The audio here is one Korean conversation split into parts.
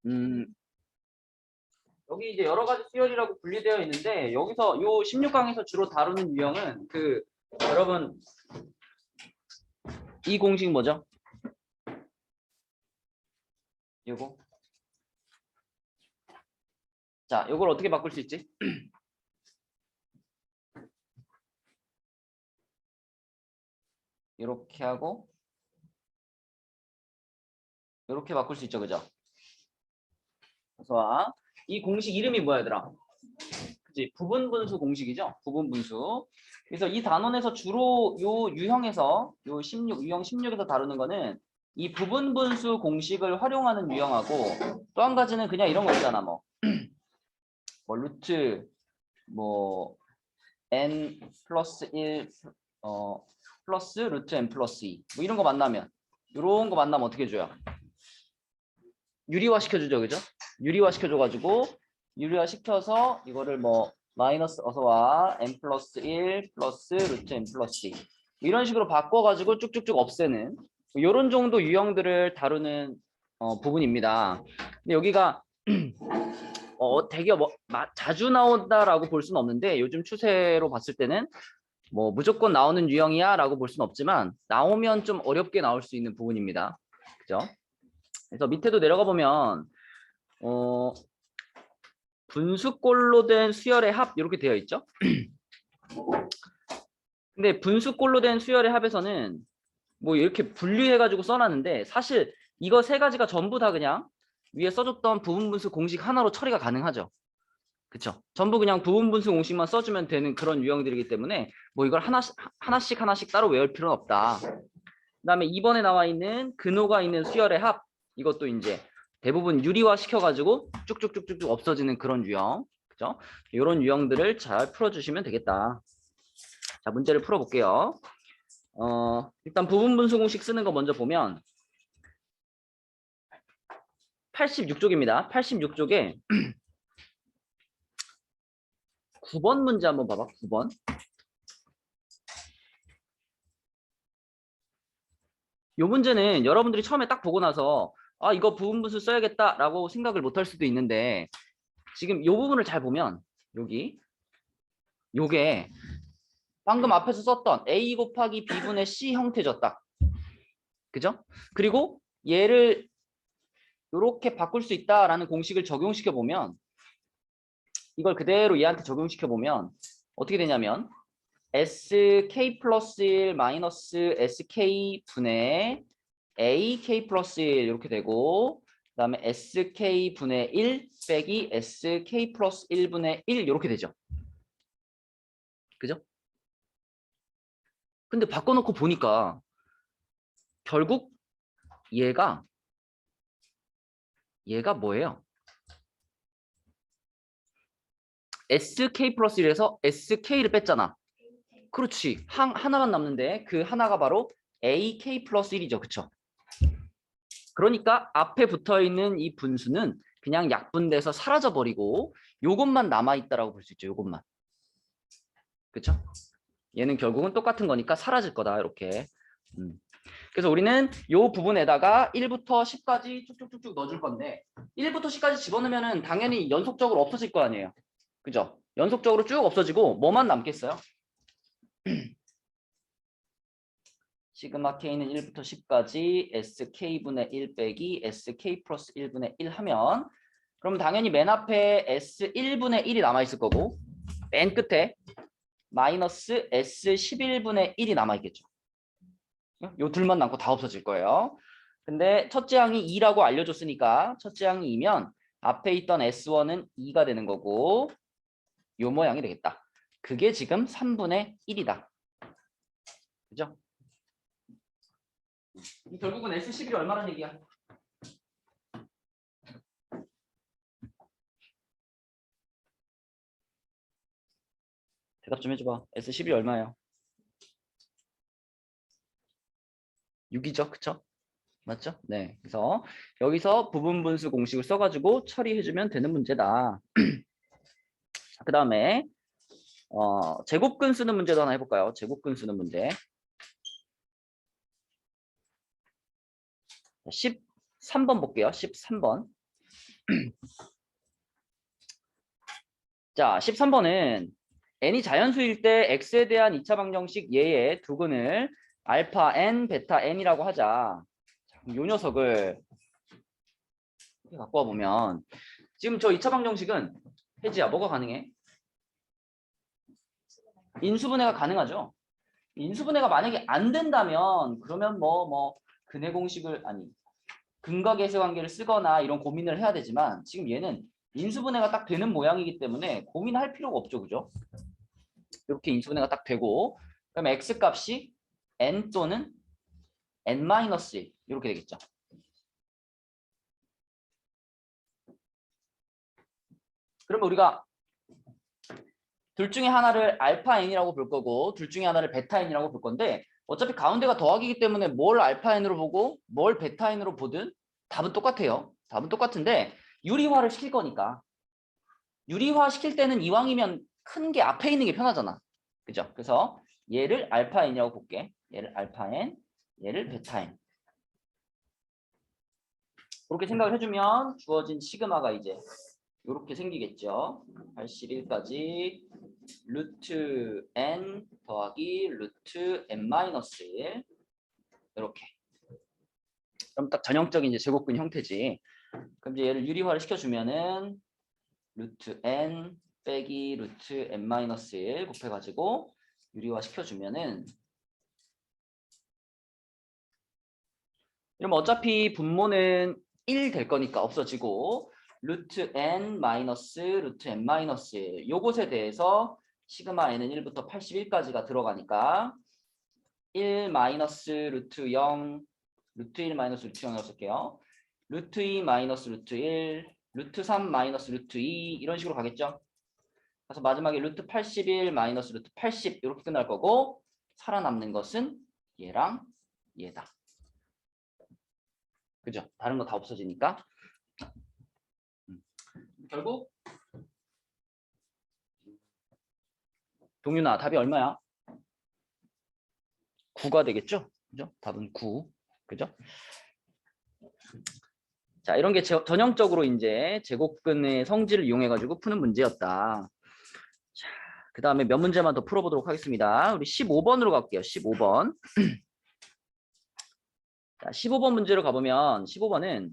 음, 여기 이제 여러 가지 수열이라고 분리되어 있는데 여기서 요 16강에서 주로 다루는 유형은 여러분 이 공식 뭐죠? 요거. 자, 요걸 어떻게 바꿀 수 있지? 이렇게 하고 이렇게 바꿀 수 있죠, 그죠? 그래서 이 공식 이름이 뭐야, 얘들아? 그치? 부분분수 공식이죠? 부분분수. 그래서 이 단원에서 주로 요 유형에서 요 16, 유형 16에서 다루는 거는 이 부분분수 공식을 활용하는 유형하고 또 한 가지는 그냥 이런 거 있잖아, 뭐 루트 뭐 n 플러스 1 플러스 루트 n 플러스 2 뭐 이런 거 만나면 이런 거 만나면 어떻게 해줘요? 유리화 시켜주죠, 그죠? 유리화 시켜줘가지고 유리화 시켜서 이거를 뭐 마이너스 어서와 n 플러스 1 플러스 루트 n 플러스 2 이런 식으로 바꿔가지고 쭉쭉쭉 없애는 이런 정도 유형들을 다루는 부분입니다. 근데 여기가 되게 자주 나온다라고 볼 수는 없는데 요즘 추세로 봤을 때는 뭐 무조건 나오는 유형이야 라고 볼 수는 없지만 나오면 좀 어렵게 나올 수 있는 부분입니다. 그죠? 그래서 밑에도 내려가 보면 분수꼴로 된 수열의 합 이렇게 되어 있죠. 근데 분수꼴로 된 수열의 합에서는 뭐 이렇게 분류해가지고 써놨는데 사실 이거 세 가지가 전부 다 그냥 위에 써줬던 부분분수 공식 하나로 처리가 가능하죠. 그쵸? 전부 그냥 부분분수 공식만 써주면 되는 그런 유형들이기 때문에 뭐 이걸 하나씩 따로 외울 필요는 없다. 그 다음에 2번에 나와 있는 근호가 있는 수열의 합 이것도 이제 대부분 유리화 시켜가지고 쭉쭉쭉쭉 없어지는 그런 유형. 그죠? 이런 유형들을 잘 풀어주시면 되겠다. 자, 문제를 풀어볼게요. 일단 부분분수 공식 쓰는 거 먼저 보면 86쪽입니다. 86쪽에 9번 문제 한번 봐봐. 9번. 이 문제는 여러분들이 처음에 딱 보고 나서 아 이거 부분분수 써야겠다라고 생각을 못 할 수도 있는데 지금 이 부분을 잘 보면 요게 방금 앞에서 썼던 A 곱하기 B분의 C 형태죠 딱. 그죠? 그리고 얘를 이렇게 바꿀 수 있다라는 공식을 적용시켜 보면 이걸 그대로 얘한테 적용시켜 보면 어떻게 되냐면 SK 플러스 1 마이너스 SK 분의 AK 플러스 1 이렇게 되고 그 다음에 SK 분의 1 빼기 SK 플러스 1분의 1 이렇게 되죠. 그죠? 근데 바꿔놓고 보니까 결국 얘가 뭐예요? SK 플러스 1에서 SK를 뺐잖아. 그렇지. 하나만 남는데 그 하나가 바로 AK 플러스 1이죠. 그쵸? 그러니까 앞에 붙어있는 이 분수는 그냥 약분돼서 사라져버리고 요것만 남아있다라고 볼 수 있죠. 요것만. 그쵸? 얘는 결국은 똑같은 거니까 사라질 거다. 이렇게. 그래서 우리는 요 부분에다가 1부터 10까지 쭉쭉쭉쭉 넣어줄 건데 1부터 10까지 집어넣으면 당연히 연속적으로 없어질 거 아니에요. 그죠? 연속적으로 쭉 없어지고 뭐만 남겠어요? 시그마 K는 1부터 10까지 SK분의 1 빼기 SK 플러스 1분의 1 하면 그럼 당연히 맨 앞에 S1분의 1이 남아있을 거고 맨 끝에 마이너스 S11분의 1이 남아있겠죠. 요 둘만 남고 다 없어질 거예요. 근데 첫째 항이 2라고 알려줬으니까 첫째 항이 2면 앞에 있던 S1은 2가 되는 거고 요 모양이 되겠다. 그게 지금 3분의 1이다. 그죠? 결국은 S11이 얼마란 얘기야? 대답 좀 해줘봐. S11이 얼마예요? 6이죠. 그쵸? 맞죠? 네. 그래서 여기서 부분분수 공식을 써가지고 처리해주면 되는 문제다. 그 다음에 제곱근 쓰는 문제도 하나 해볼까요? 제곱근 쓰는 문제. 13번 볼게요. 13번. 자, 13번은 n이 자연수일 때 x에 대한 2차 방정식 얘의 두근을 알파 n, 베타 n이라고 하자. 자, 이 녀석을 이렇게 갖고 와보면 지금 저 2차 방정식은 혜지야 뭐가 가능해? 인수분해가 가능하죠. 인수분해가 만약에 안 된다면 그러면 뭐 근해 공식을 아니 근각계수 관계를 쓰거나 이런 고민을 해야 되지만 지금 얘는 인수분해가 딱 되는 모양이기 때문에 고민할 필요가 없죠. 그죠? 이렇게 인수분해가 딱 되고 그럼 x 값이 n 또는 n-1 이렇게 되겠죠. 그러면 우리가 둘 중에 하나를 알파 n이라고 볼 거고 둘 중에 하나를 베타 n이라고 볼 건데 어차피 가운데가 더하기이기 때문에 뭘 알파 n으로 보고 뭘 베타 n으로 보든 답은 똑같아요. 답은 똑같은데 유리화를 시킬 거니까 유리화 시킬 때는 이왕이면 큰 게 앞에 있는 게 편하잖아. 그죠? 그래서 얘를 알파 n이라고 볼게. 얘를 알파 n, 얘를 베타 n. 그렇게 생각을 해주면 주어진 시그마가 이제 이렇게 생기겠죠. 81까지 루트 n 더하기 루트 n-1 이렇게. 그럼 딱 전형적인 이제 제곱근 형태지. 그럼 이제 얘를 유리화를 시켜주면은 루트 n 빼기 루트 n-1 곱해가지고 유리화 시켜주면은 이러면 어차피 분모는 1 될 거니까 없어지고 루트 n 마이너스 루트 n-1 요것에 대해서 시그마 n은 1부터 81까지가 들어가니까 1 마이너스 루트 0 루트 1 마이너스 루트 0이라고 쓸게요. 루트 2 마이너스 루트 1 루트 3 마이너스 루트 2 이런 식으로 가겠죠. 그래서 마지막에 루트 81 마이너스 루트 80 이렇게 끝날 거고 살아남는 것은 얘랑 얘다. 그죠? 다른 거 다 없어지니까. 결국 동윤아 답이 얼마야? 9가 되겠죠? 그죠? 답은 9. 그죠? 자, 이런 게 전형적으로 이제 제곱근의 성질을 이용해 가지고 푸는 문제였다. 자, 그다음에 몇 문제만 더 풀어보도록 하겠습니다. 우리 15번으로 갈게요. 15번. 자, 15번 문제로 가보면 15번은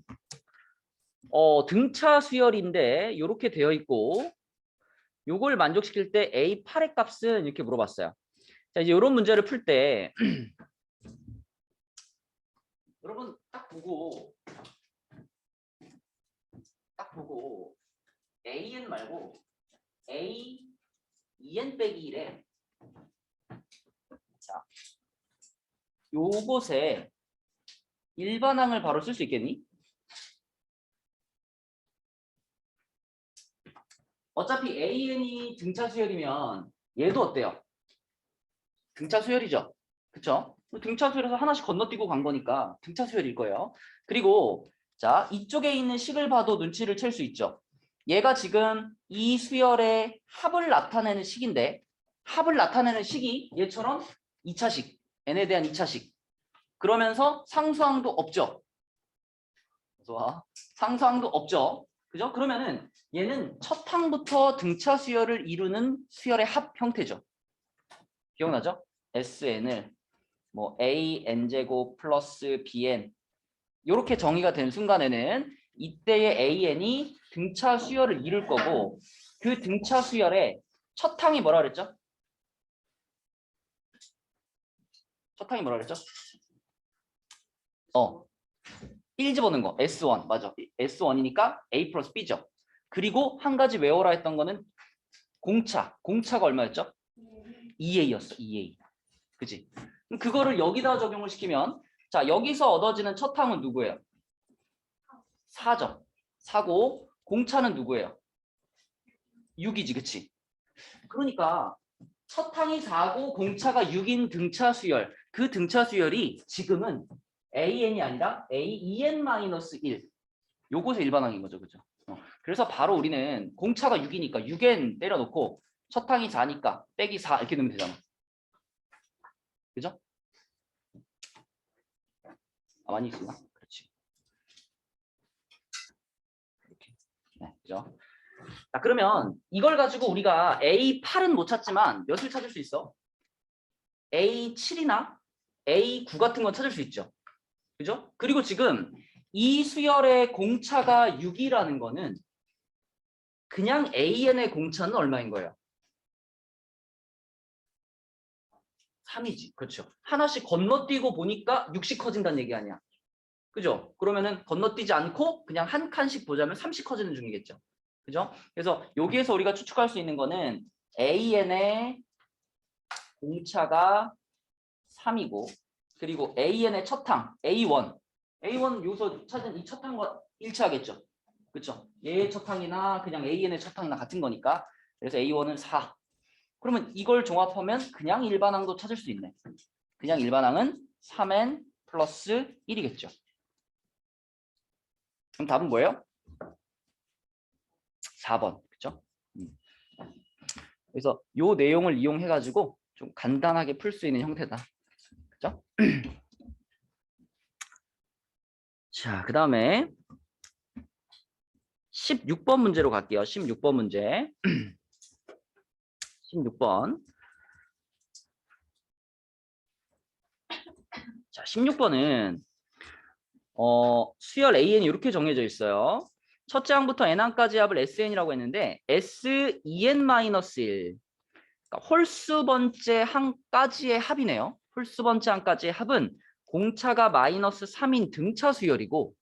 등차 수열인데 이렇게 되어 있고 요걸 만족시킬 때 A8의 값은 이렇게 물어봤어요. 자, 이제 이런 문제를 풀 때 여러분 딱 보고 AN 말고 A 2N 빼기 1에 자, 요것에 일반항을 바로 쓸 수 있겠니? 어차피 AN이 등차 수열이면 얘도 어때요? 등차 수열이죠. 그쵸? 등차 수열에서 하나씩 건너뛰고 간 거니까 등차 수열일 거예요. 그리고 자, 이쪽에 있는 식을 봐도 눈치를 챌 수 있죠. 얘가 지금 이 수열의 합을 나타내는 식인데 합을 나타내는 식이 얘처럼 2차식, n에 대한 2차식. 그러면서 상수항도 없죠. 좋아. 상수항도 없죠. 그죠? 그러면은 얘는 첫 항부터 등차 수열을 이루는 수열의 합 형태죠. 기억나죠? SN을 뭐 AN제곱 플러스 BN 이렇게 정의가 된 순간에는 이때의 AN이 등차 수열을 이룰 거고 그 등차 수열의 첫 항이 뭐라 그랬죠? 첫 항이 뭐라 그랬죠? 1 집어넣은 거 S1 맞아. S1이니까 A 플러스 B죠. 그리고 한 가지 외워라 했던 거는 공차가 얼마였죠? 2A였어. 2A. 그치? 그럼 그거를 여기다 적용을 시키면 자 여기서 얻어지는 첫 항은 누구예요? 4죠. 4고 공차는 누구예요? 6이지. 그치? 그러니까 첫 항이 4고 공차가 6인 등차 수열 그 등차 수열이 지금은 AN이 아니라 AEN-1 요것의 일반항인 거죠. 그죠? 그래서 바로 우리는 공차가 6이니까 6N 때려놓고 첫 항이 4니까 빼기 4 이렇게 넣으면 되잖아. 그죠? 많이 있으나? 그렇지. 그죠? 자, 그러면 이걸 가지고 우리가 A8은 못 찾지만 몇을 찾을 수 있어? A7이나 A9 같은 건 찾을 수 있죠. 그죠? 그리고 지금 이 수열의 공차가 6이라는 거는 그냥 AN의 공차는 얼마인 거예요? 3이지. 그렇죠. 하나씩 건너뛰고 보니까 6씩 커진다는 얘기 아니야. 그죠? 그러면은 건너뛰지 않고 그냥 한 칸씩 보자면 3씩 커지는 중이겠죠. 그죠? 그래서 여기에서 우리가 추측할 수 있는 거는 AN의 공차가 3이고 그리고 AN의 첫항 A1 여기서 찾은 이 첫항과 일치하겠죠. 그렇죠? 얘의 첫항이나 그냥 AN의 첫항이나 같은 거니까 그래서 A1은 4. 그러면 이걸 종합하면 그냥 일반항도 찾을 수 있네. 그냥 일반항은 3n 플러스 1이겠죠. 그럼 답은 뭐예요? 4번. 그렇죠? 그래서 요 내용을 이용해 가지고 좀 간단하게 풀 수 있는 형태다. 그렇죠? 자, 그다음에 16번 문제로 갈게요. 16번 문제. 16번. 자, 16번은 수열 AN이 이렇게 정해져 있어요. 첫째 항부터 n항까지 합을 SN이라고 했는데 SEN-1 그러니까 홀수 번째 항까지의 합이네요. 홀수 번째 항까지의 합은 공차가 마이너스 3인 등차 수열이고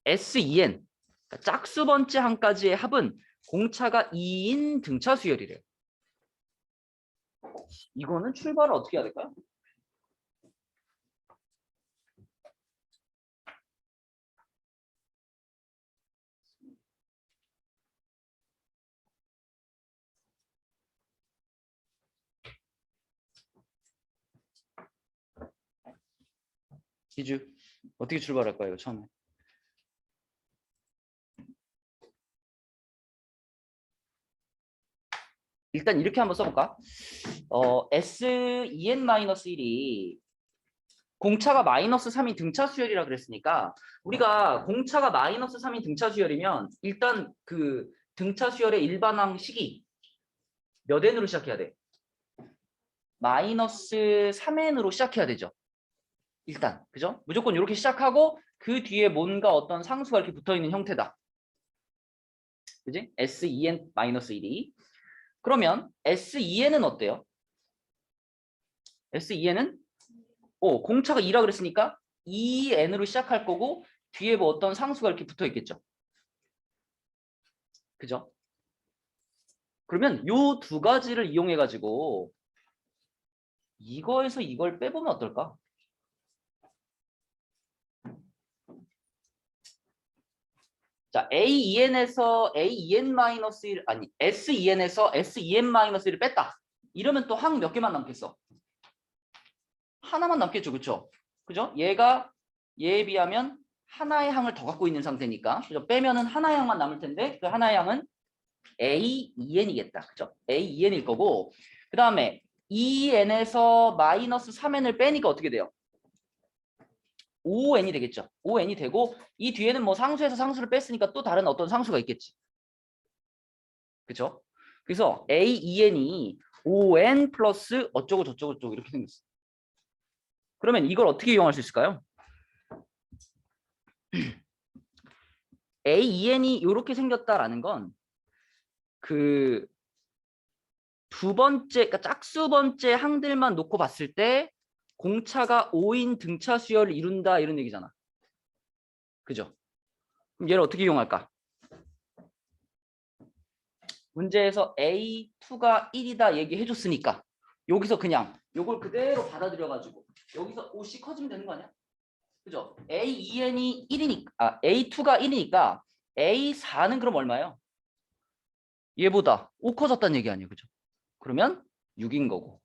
SEN 그러니까 짝수 번째 항까지의 합은 공차가 2인 등차 수열이래요. 이거는 출발을 어떻게 해야 될까요? 기주 어떻게 출발할까요? 처음에. 일단 이렇게 한번 써볼까? SEN-1이 공차가 마이너스 3인 등차 수열이라 그랬으니까 우리가 공차가 마이너스 3인 등차 수열이면 일단 그 등차 수열의 일반항 식이 몇 n으로 시작해야 돼? 마이너스 3n으로 시작해야 되죠. 일단 그죠? 무조건 이렇게 시작하고 그 뒤에 뭔가 어떤 상수가 이렇게 붙어있는 형태다. 그지? SEN-1이 그러면 SEN은 어때요? SEN은 공차가 2라 그랬으니까 2n으로 시작할 거고 뒤에 뭐 어떤 상수가 이렇게 붙어 있겠죠. 그죠? 그러면 요 두 가지를 이용해 가지고 이거에서 이걸 빼보면 어떨까? 자, AEN에서 AEN-1 아니 SEN에서 SEN-1을 뺐다. 이러면 또 항 몇 개만 남겠어? 하나만 남겠죠. 그렇죠? 그죠? 얘가 얘에 비하면 하나의 항을 더 갖고 있는 상태니까. 그죠? 빼면은 하나의 항만 남을 텐데 그 하나의 항은 AEN이겠다. 그죠? AEN일 거고 그다음에 EN에서 마이너스 3n을 빼니까 어떻게 돼요? 5n이 되겠죠. 5n이 되고 이 뒤에는 뭐 상수에서 상수를 뺐으니까 또 다른 어떤 상수가 있겠지. 그죠? 그래서 AEN이 5n 플러스 어쩌고 저쩌고 저쩌고 이렇게 생겼어. 그러면 이걸 어떻게 이용할 수 있을까요? AEN이 이렇게 생겼다라는 건 그 두 번째, 그러니까 짝수 번째 항들만 놓고 봤을 때 공차가 5인 등차 수열을 이룬다 이런 얘기잖아. 그죠? 그럼 얘를 어떻게 이용할까? 문제에서 A2가 1이다 얘기해 줬으니까 여기서 그냥 요걸 그대로 받아들여가지고 여기서 5씩 커지면 되는 거 아니야? 그죠? AEN이 1이니까 A2가 1이니까 A4는 그럼 얼마예요? 얘보다 5 커졌다는 얘기 아니에요. 그죠? 그러면 6인 거고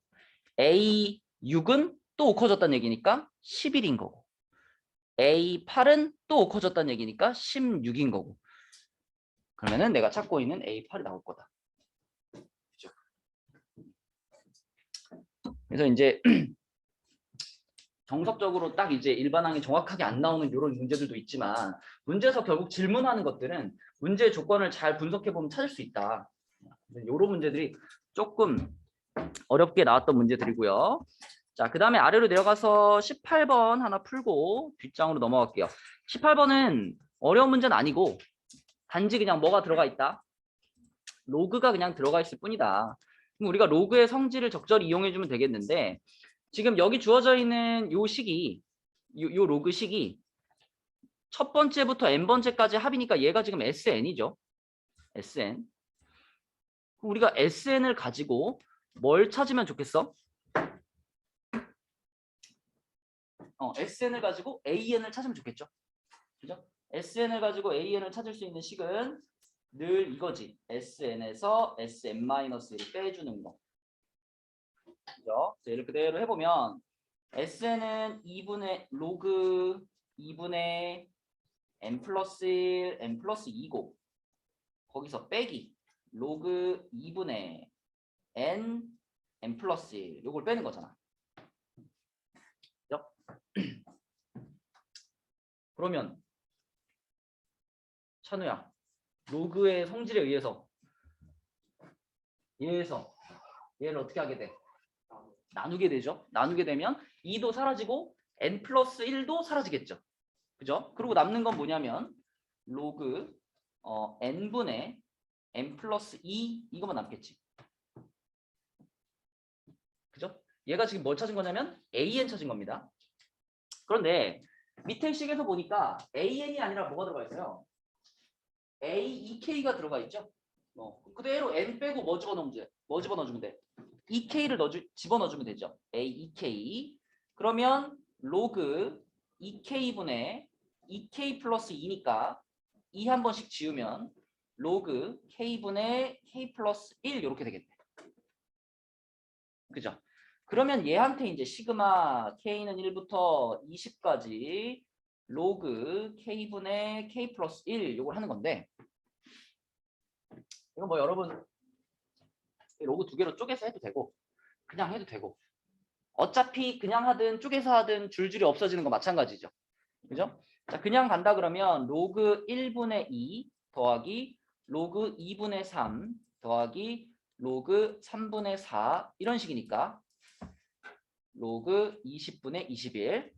A6은 또 5 커졌다는 얘기니까 11인 거고 A8은 또 5 커졌다는 얘기니까 16인 거고 그러면은 내가 찾고 있는 A8이 나올 거다. 그죠? 그래서 이제 정석적으로 딱 이제 일반항이 정확하게 안 나오는 이런 문제들도 있지만 문제에서 결국 질문하는 것들은 문제의 조건을 잘 분석해 보면 찾을 수 있다. 이런 문제들이 조금 어렵게 나왔던 문제들이고요. 자, 그 다음에 아래로 내려가서 18번 하나 풀고 뒷장으로 넘어갈게요. 18번은 어려운 문제는 아니고 단지 그냥 뭐가 들어가 있다. 로그가 그냥 들어가 있을 뿐이다. 그럼 우리가 로그의 성질을 적절히 이용해 주면 되겠는데 지금 여기 주어져 있는 요 식이 요 로그 식이 첫 번째부터 n번째까지 합이니까 얘가 지금 SN이죠. SN. 그럼 우리가 SN을 가지고 뭘 찾으면 좋겠어? SN을 가지고 AN을 찾으면 좋겠죠. 그죠? SN을 가지고 AN을 찾을 수 있는 식은 늘 이거지. SN에서 SN-1을 빼주는 거. 그죠? 얘를 그대로 해보면 SN은 2분의 로그 2분의 n 플러스 1, n 플러스 2고 거기서 빼기 로그 2분의 n 플러스 1 요걸 빼는 거잖아. 그죠? 그러면 찬우야 로그의 성질에 의해서 얘를 어떻게 하게 돼? 나누게 되죠. 나누게 되면 2도 사라지고 n 플러스 1도 사라지겠죠. 그죠? 그리고 남는 건 뭐냐면 로그 n분의 n 플러스 2 이것만 남겠지. 그죠? 얘가 지금 뭘 찾은 거냐면 AN 찾은 겁니다. 그런데 밑에 식에서 보니까 AN이 아니라 뭐가 들어가 있어요? AEK가 들어가 있죠? 그대로 n 빼고 뭐 집어넣어주면 돼? EK를 집어넣어주면 되죠. AEK. 그러면 로그 EK분의 EK 플러스 2니까 2 한 번씩 지우면 로그 K분의 K 플러스 1 이렇게 되겠네. 그죠? 그러면 얘한테 이제 시그마 K는 1부터 20까지 로그 K분의 K 플러스 1 이걸 하는 건데 이건 뭐 여러분 로그 두 개로 쪼개서 해도 되고 그냥 해도 되고 어차피 그냥 하든 쪼개서 하든 줄줄이 없어지는 거 마찬가지죠. 그죠? 자, 그냥 간다 그러면 로그 1분의 2 더하기 로그 2분의 3 더하기 로그 3분의 4 이런 식이니까 로그 20분의 21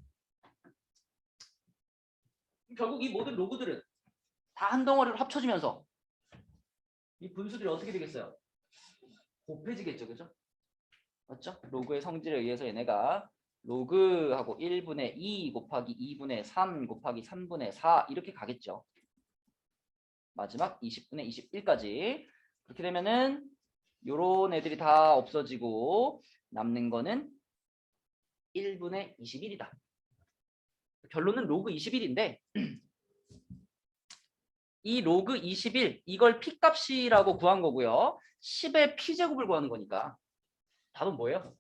결국 이 모든 로그들은 다 한 덩어리로 합쳐지면서 이 분수들이 어떻게 되겠어요? 곱해지겠죠. 그죠? 맞죠? 로그의 성질에 의해서 얘네가 로그하고 1분의 2 곱하기 2분의 3 곱하기 3분의 4 이렇게 가겠죠. 마지막 20분의 21까지 그렇게 되면은 요런 애들이 다 없어지고 남는 거는 1분의 21이다. 결론은 로그 21인데 이 로그 21 이걸 P값이라고 구한 거고요. 10의 P제곱을 구하는 거니까 답은 뭐예요?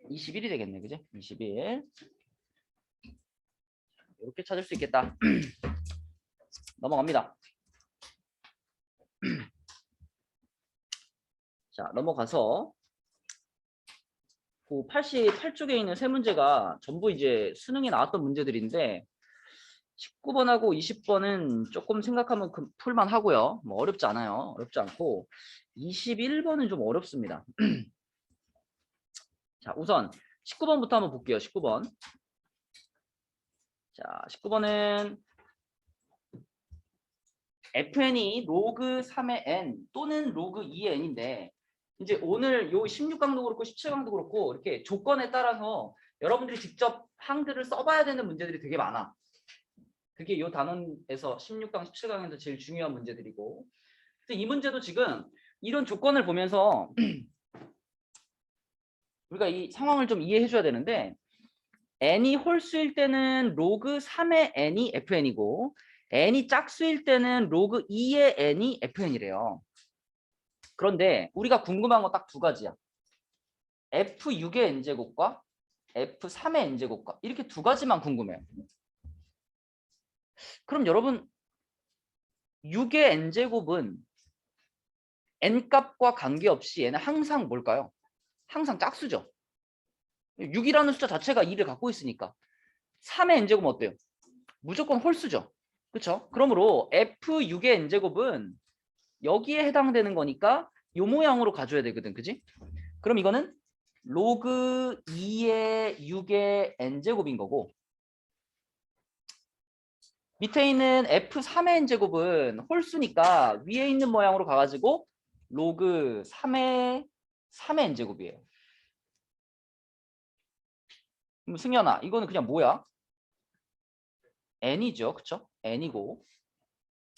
21이 되겠네. 그죠? 21 이렇게 찾을 수 있겠다. 넘어갑니다. 자, 넘어가서 그 88쪽에 있는 세 문제가 전부 이제 수능에 나왔던 문제들인데 19번하고 20번은 조금 생각하면 풀만 하고요. 뭐 어렵지 않아요. 어렵지 않고 21번은 좀 어렵습니다. 자, 우선 19번부터 한번 볼게요. 19번. 자, 19번은 fn이 로그 3의 n 또는 로그 2의 n인데 이제 오늘 요 16강도 그렇고 17강도 그렇고 이렇게 조건에 따라서 여러분들이 직접 항들을 써봐야 되는 문제들이 되게 많아. 그게 요 단원에서 16강, 17강에서 제일 중요한 문제들이고 그래서 이 문제도 지금 이런 조건을 보면서 우리가 이 상황을 좀 이해해 줘야 되는데 n이 홀수일 때는 로그 3의 n이 fn이고 n이 짝수일 때는 로그 2의 n이 fn이래요. 그런데 우리가 궁금한 거 딱 두 가지야. f6의 n제곱과 f3의 n제곱과 이렇게 두 가지만 궁금해요. 그럼 여러분 6의 n제곱은 n값과 관계없이 얘는 항상 뭘까요? 항상 짝수죠. 6이라는 숫자 자체가 2를 갖고 있으니까 3의 n제곱은 어때요? 무조건 홀수죠. 그쵸? 그러므로 F6의 n제곱은 여기에 해당되는 거니까 요 모양으로 가져야 되거든. 그지? 그럼 이거는 로그 2의 6의 n제곱인 거고 밑에 있는 F3의 n제곱은 홀수니까 위에 있는 모양으로 가가지고 로그 3의 n제곱이에요. 그럼 승현아 이거는 그냥 뭐야? n이죠. 그쵸? n이고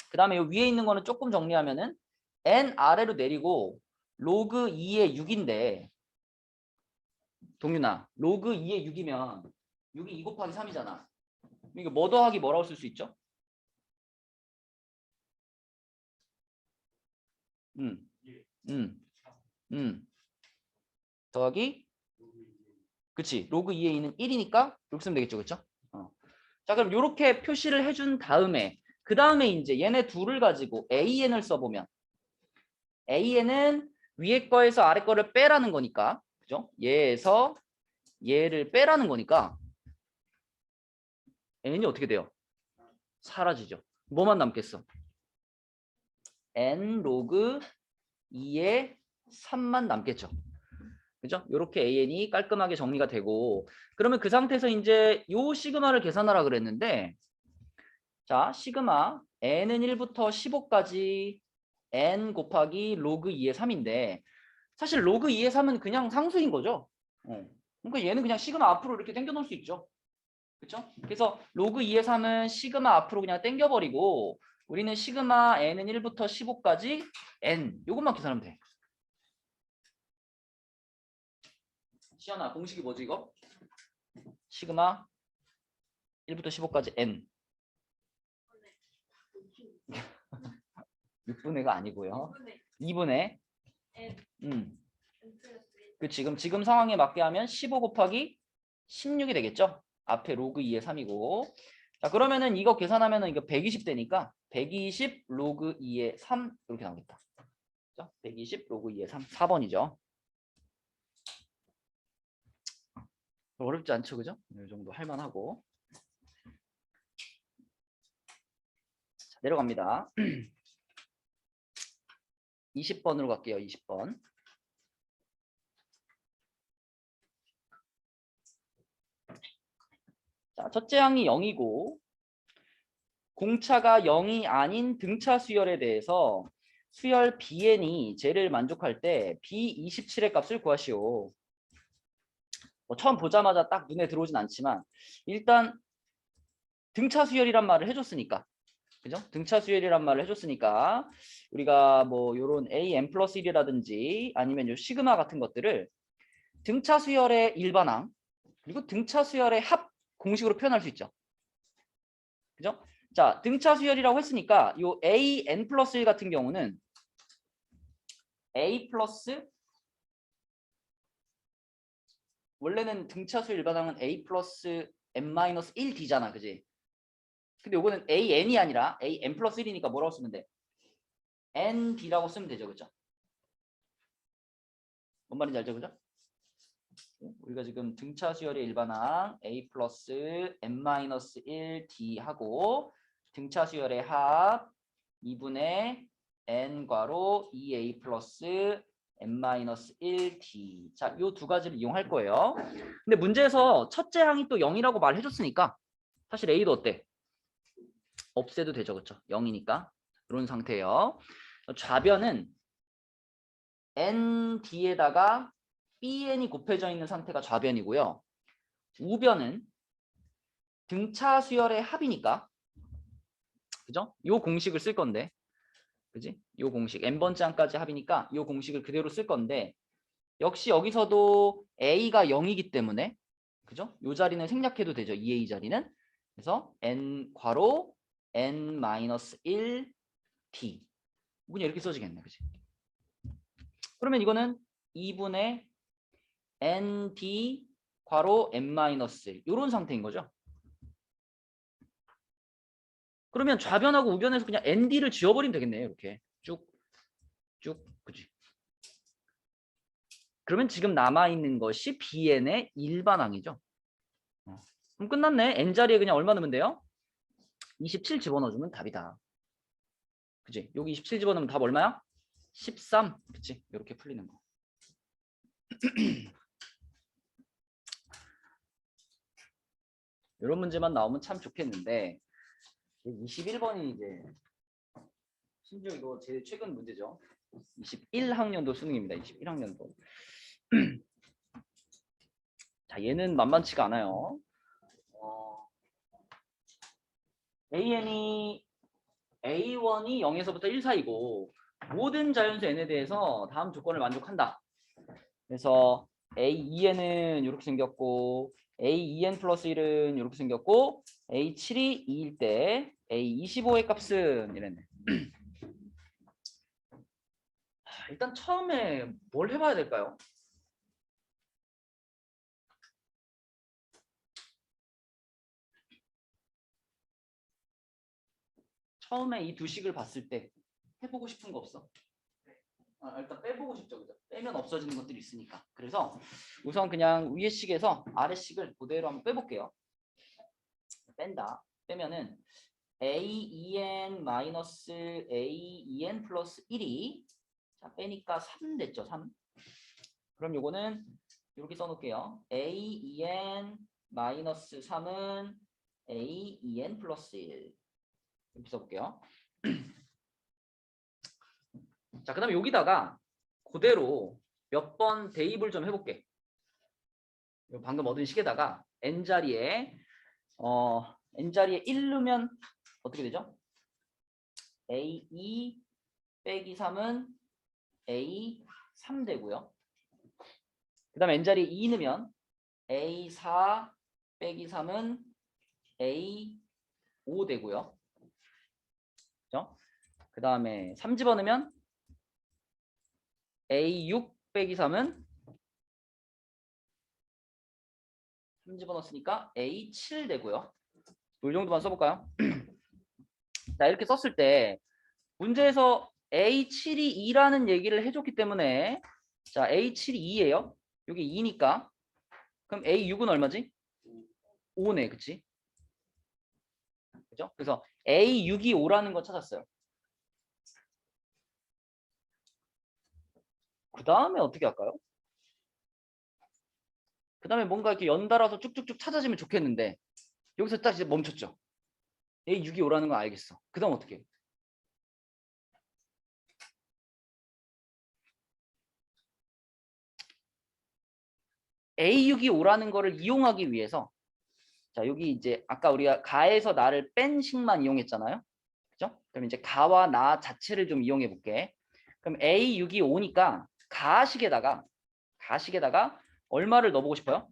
그 다음에 위에 있는 거는 조금 정리하면은 n 아래로 내리고 로그 2의 6인데 동윤아 로그 2의 6이면 6이 2 곱하기 3이잖아. 이거 뭐 더하기 뭐라고 쓸 수 있죠? 음, 음, 더하기 그치 로그 2의 2는 1이니까 이렇게 쓰면 되겠죠. 그쵸? 자 그럼 이렇게 표시를 해준 다음에 그 다음에 이제 얘네 둘을 가지고 AN을 써보면 AN은 위에 거에서 아래 거를 빼라는 거니까 그죠? 얘에서 얘를 빼라는 거니까 n이 어떻게 돼요? 사라지죠. 뭐만 남겠어? n 로그 2의 3만 남겠죠. 그죠? 이렇게 an이 깔끔하게 정리가 되고 그러면 그 상태에서 이제 요 시그마를 계산하라 그랬는데 자 시그마 n은 1부터 15까지 n 곱하기 로그 2의 3인데 사실 로그 2의 3은 그냥 상수인 거죠. 그러니까 얘는 그냥 시그마 앞으로 이렇게 당겨 놓을 수 있죠. 그렇죠? 그래서 로그 2의 3은 시그마 앞으로 그냥 당겨버리고 우리는 시그마 n은 1부터 15까지 n 요것만 계산하면 돼. 시연아 공식이 뭐지 이거? 시그마 1부터 15까지 n 6분의가 아니고요. 2분의 그 지금 상황에 맞게 하면 15 곱하기 16이 되겠죠? 앞에 로그 2의 3이고 자 그러면은 이거 계산하면은 이거 120 되니까 120 로그 2의 3 이렇게 나오겠다. 120 로그 2의 3 4번이죠. 어렵지 않죠, 그죠? 이 정도 할만하고 자, 내려갑니다. 20번으로 갈게요. 20번. 자, 첫째 항이 0이고 공차가 0이 아닌 등차 수열에 대해서 수열 bn이 쟤를 만족할 때 b27의 값을 구하시오. 뭐 처음 보자마자 딱 눈에 들어오진 않지만 일단 등차 수열이란 말을 해줬으니까 그죠? 등차 수열이란 말을 해줬으니까 우리가 뭐 요런 an 플러스 1이라든지 아니면 요 시그마 같은 것들을 등차 수열의 일반항 그리고 등차 수열의 합 공식으로 표현할 수 있죠. 그죠? 자, 등차 수열이라고 했으니까 요 an 플러스 1 같은 경우는 a 플러스 원래는 등차수 일반항은 a 플러스 n-1d잖아. 그지? 근데 요거는 an이 아니라 an 플러스 1이니까 뭐라고 쓰면 돼? nd라고 쓰면 되죠. 그죠? 뭔 말인지 알죠? 그죠? 우리가 지금 등차 수열의 일반항 a 플러스 n-1d 하고 등차 수열의 합 2분의 n 괄호 2a 플러스 n-1d 자, 요 두 가지를 이용할 거예요. 근데 문제에서 첫째 항이 또 0이라고 말해줬으니까 사실 a도 어때? 없애도 되죠. 그렇죠? 0이니까 이런 상태예요. 좌변은 nd에다가 bn이 곱해져 있는 상태가 좌변이고요. 우변은 등차 수열의 합이니까 그죠? 요 공식을 쓸 건데 그지? 요 공식 n번째 항까지 합이니까 요 공식을 그대로 쓸 건데 역시 여기서도 a가 0이기 때문에 그죠? 요 자리는 생략해도 되죠. 2a 자리는 그래서 n 괄호 n-1 d 그냥 이렇게 써지겠네. 그지? 그러면 이거는 2분의 nd 괄호 n-1 이런 상태인 거죠. 그러면 좌변하고 우변에서 그냥 nd를 지워버리면 되겠네요. 이렇게 쭉 그지? 그러면 지금 남아있는 것이 bn의 일반항이죠. 그럼 끝났네. n 자리에 그냥 얼마 넣으면 돼요? 27 집어넣어주면 답이다. 그치? 여기 27 집어넣으면 답 얼마야? 13. 그치? 이렇게 풀리는 거. 이런 문제만 나오면 참 좋겠는데 21번이 이제 심지어 이거 제일 최근 문제죠. 21학년도 수능입니다. 21학년도. 자, 얘는 만만치가 않아요. AN이 A1이 0에서부터 1 사이고 모든 자연수 N에 대해서 다음 조건을 만족한다. 그래서 A2N은 이렇게 생겼고 A2N 플러스 1은 이렇게 생겼고 A7이 2일 때 A25의 값은 이랬네. 일단 처음에 뭘 해봐야 될까요? 처음에 이 두 식을 봤을 때 해보고 싶은 거 없어? 일단 빼보고 싶죠. 그죠? 빼면 없어지는 것들이 있으니까. 그래서 우선 그냥 위에 식에서 아래 식을 그대로 한번 빼볼게요. 뺀다. 빼면은 A2N 마이너스 A2N 플러스 1이 자, 빼니까 3 됐죠. 3. 그럼 요거는 이렇게 써놓을게요. A2N 마이너스 3은 A2N 플러스 1 이렇게 써볼게요. 자, 그 다음에 여기다가 그대로 몇 번 대입을 좀 해볼게. 방금 얻은 식에다가 n자리에 n자리에 1 넣으면 어떻게 되죠? A2 빼기 3은 A3 되고요. 그 다음에 n자리에 2 넣으면 A4 빼기 3은 A5 되고요. 그죠? 그 다음에 3 집어넣으면 A6 빼기 3은 3 집어넣었으니까 A7 되고요. 이 정도만 써볼까요? 자, 이렇게 썼을 때 문제에서 A7이 2라는 얘기를 해줬기 때문에 자, A7이 2예요. 여기 2니까 그럼 A6은 얼마지? 5네. 그치? 그죠? 그래서 A6이 5라는 거 찾았어요. 그 다음에 어떻게 할까요? 그 다음에 뭔가 이렇게 연달아서 쭉쭉쭉 찾아지면 좋겠는데 여기서 딱 이제 멈췄죠. A6이 5라는 건 알겠어. 그 다음 어떻게 해요? A6이 5라는 거를 이용하기 위해서 자, 여기 이제 아까 우리가 가에서 나를 뺀 식만 이용했잖아요. 그죠? 그럼 이제 가와 나 자체를 좀 이용해 볼게. 그럼 A6이 5니까 가식에다가 얼마를 넣어보고 싶어요?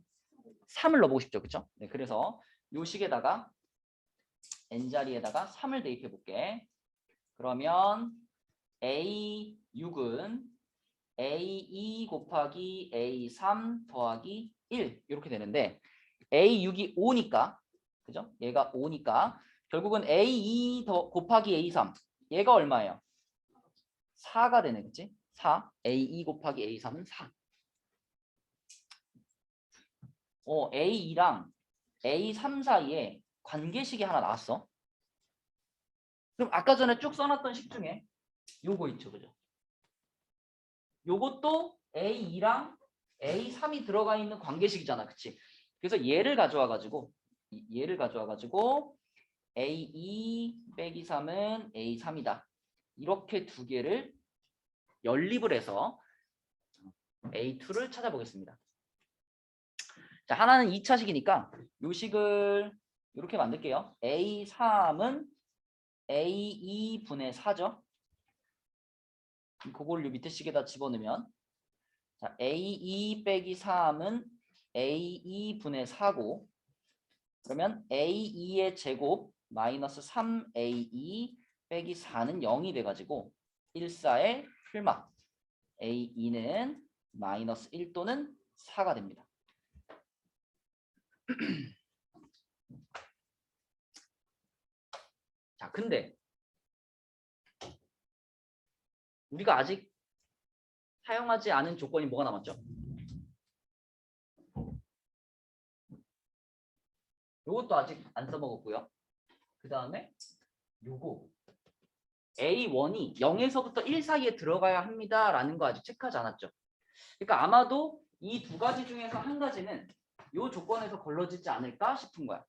3을 넣어보고 싶죠. 그쵸? 네, 그래서 요 식에다가 n자리에다가 3을 대입해 볼게. 그러면 A6은 A2 곱하기 A3 더하기 1 이렇게 되는데 A6이 5니까 그죠? 얘가 5니까 결국은 A2 더 곱하기 A3 얘가 얼마예요? 4가 되네. 그치? 4 A2 곱하기 A3은 4 A2랑 A3 사이에 관계식이 하나 나왔어. 그럼 아까 전에 쭉 써놨던 식 중에 요거 있죠. 그죠? 요것도 A2랑 A3이 들어가 있는 관계식이잖아. 그치? 그래서 얘를 가져와 가지고 A2 빼기 3은 A3이다. 이렇게 두 개를 연립을 해서 A2를 찾아보겠습니다. 자, 하나는 2차식이니까 요 식을 이렇게 만들게요. A3은 A2분의 4죠. 그걸 요 밑에 식에다 집어넣으면 자, A2 빼기 3은 A2분의 4고 그러면 A2의 제곱 마이너스 3A2 빼기 4는 0이 돼가지고 1사의 풀막 A2는 마이너스 1 또는 4가 됩니다. 자, 근데 우리가 아직 사용하지 않은 조건이 뭐가 남았죠? 이것도 아직 안 써먹었고요. 그 다음에 요거 A1이 0에서부터 1 사이에 들어가야 합니다라는 거 아직 체크하지 않았죠. 그러니까 아마도 이 두 가지 중에서 한 가지는 이 조건에서 걸러지지 않을까 싶은 거야.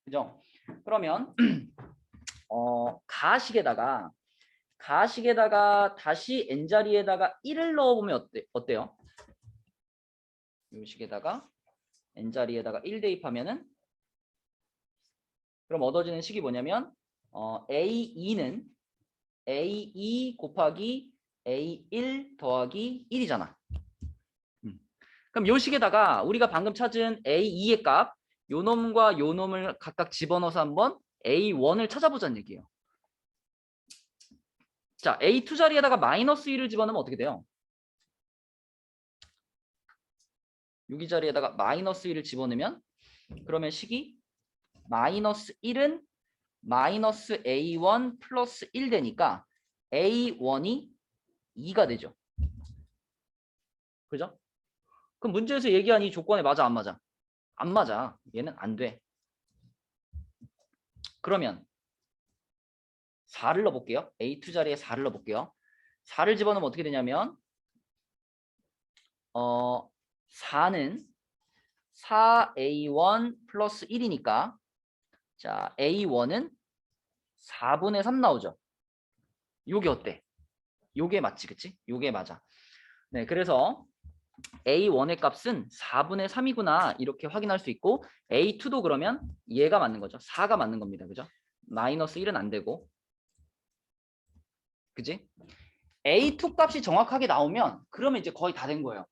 그죠? 그러면 가식에다가 다시 n자리에다가 1을 넣어보면 어때요? 이 식에다가 n자리에다가 1 대입하면은 그럼 얻어지는 식이 뭐냐면 A2는 A2 곱하기 A1 더하기 1이잖아. 그럼 요 식에다가 우리가 방금 찾은 A2의 값, 요 놈과 요 놈을 각각 집어넣어서 한번 A1을 찾아보자는 얘기예요. 자, A2 자리에다가 마이너스 1을 집어넣으면 어떻게 돼요? 여기 자리에다가 마이너스 1을 집어넣으면 그러면 식이 마이너스 1은 마이너스 A1 플러스 1 되니까 A1이 2가 되죠. 그죠? 그럼 문제에서 얘기한 이 조건에 맞아 안 맞아? 안 맞아. 얘는 안 돼. 그러면 4를 넣어볼게요. A2 자리에 4를 넣어볼게요. 4를 집어넣으면 어떻게 되냐면 4는 4A1 플러스 1이니까 자 A1은 4분의 3 나오죠. 요게 어때? 요게 맞지 그치? 요게 맞아. 네, 그래서 A1의 값은 4분의 3이구나 이렇게 확인할 수 있고 A2도 그러면 얘가 맞는 거죠. 4가 맞는 겁니다. 그죠? 마이너스 1은 안 되고 그지? A2 값이 정확하게 나오면 그러면 이제 거의 다 된 거예요.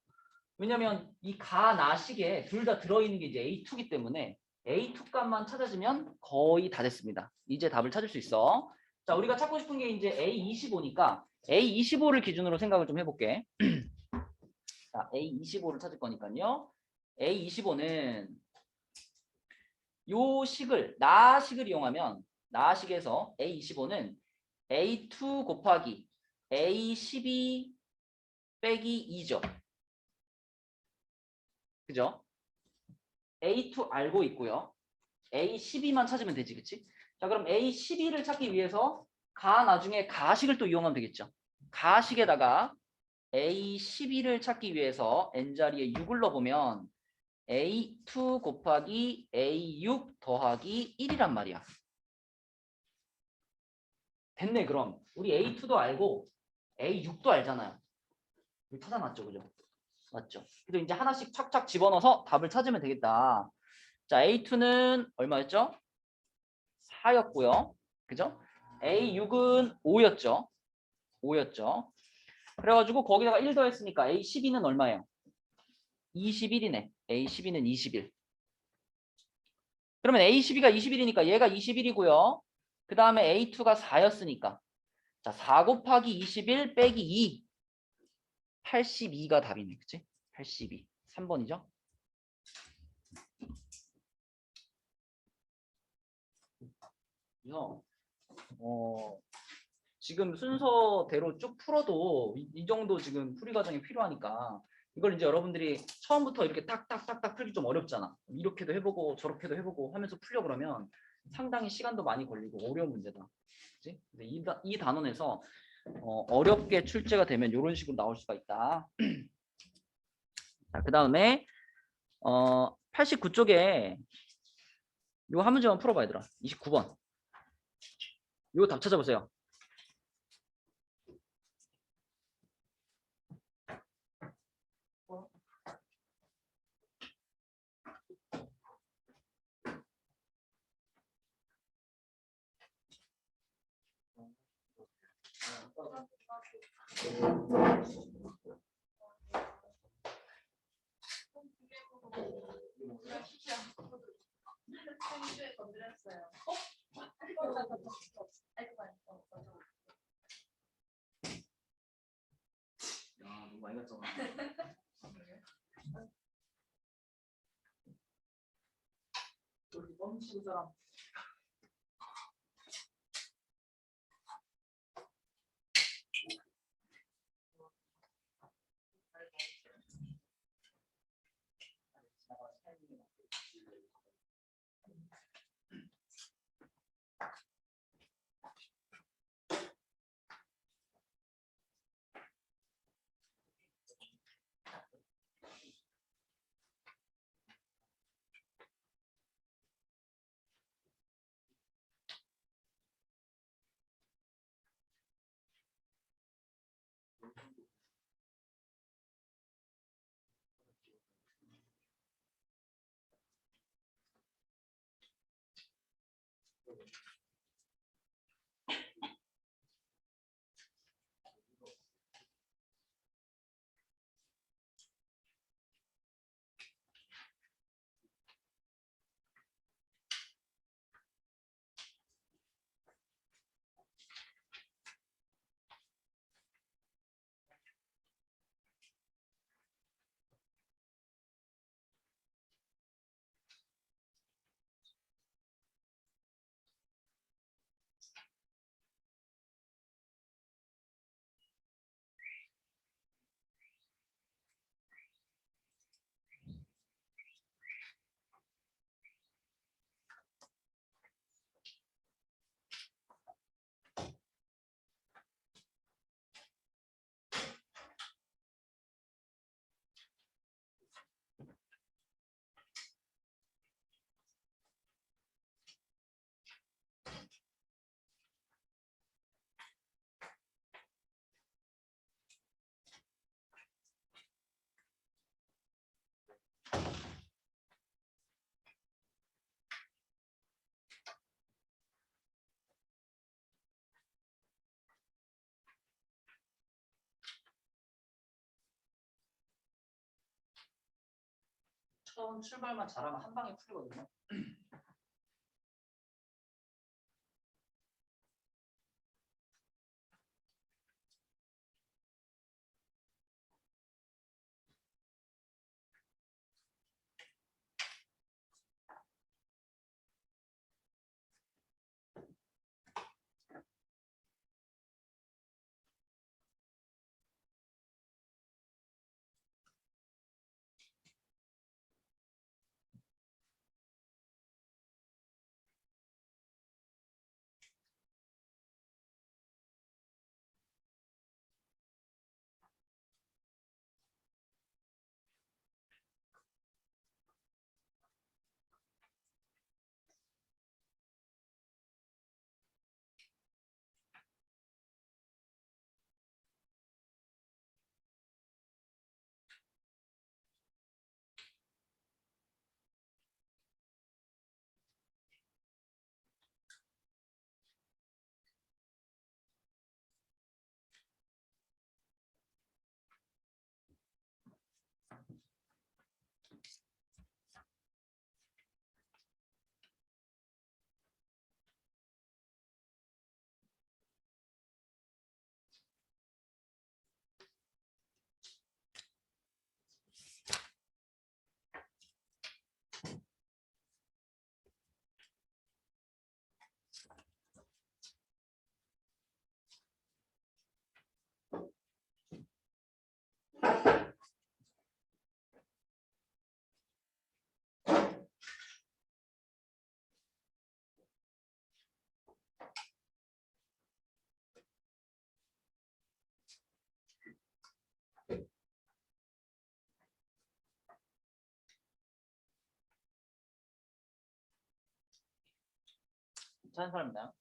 왜냐면 이 가나식에 둘 다 들어있는 게 이제 A2이기 때문에 A2 값만 찾아지면 거의 다 됐습니다. 이제 답을 찾을 수 있어. 자, 우리가 찾고 싶은 게 이제 A25니까 A25를 기준으로 생각을 좀 해볼게. 자, A25를 찾을 거니까요. A25는 요 식을 나식을 이용하면 나식에서 A25는 A2 곱하기 A12 빼기 2죠. 그죠? A2 알고 있고요. A12만 찾으면 되지, 그치? 자, 그럼 A12를 찾기 위해서 나중에 가식을 또 이용하면 되겠죠. 가식에다가 A12를 찾기 위해서 n자리에 6을 넣어보면 A2 곱하기 A6 더하기 1이란 말이야. 됐네, 그럼. 우리 A2도 알고 A6도 알잖아요. 우리 찾아놨죠, 그죠? 맞죠? 그래서 이제 하나씩 착착 집어넣어서 답을 찾으면 되겠다. 자, A2는 얼마였죠? 4였고요. 그죠? A6은 5였죠. 5였죠. 그래가지고 거기다가 1 더했으니까 A12는 얼마예요? 21이네. A12는 21. 그러면 A12가 21이니까 얘가 21이고요. 그 다음에 A2가 4였으니까 자, 4 곱하기 21 빼기 2. 82가 답이네. 그치? 82. 3번이죠? 그래서 지금 순서대로 쭉 풀어도 이 정도 지금 풀이 과정이 필요하니까 이걸 이제 여러분들이 처음부터 이렇게 딱딱딱딱 풀기 좀 어렵잖아. 이렇게도 해보고 저렇게도 해보고 하면서 풀려 그러면 상당히 시간도 많이 걸리고 어려운 문제다. 그치? 이 단원에서 어렵게 출제가 되면 이런 식으로 나올 수가 있다. 자, 그 다음에 89쪽에 요 한 문제만 풀어봐 얘들아. 29번. 요 답 찾아보세요. 야, 너무 많이 갔잖아. 저기 뻥치는 사람. 처음 출발만 잘하면 한 방에 풀리거든요. 괜찮은 사람 있나요?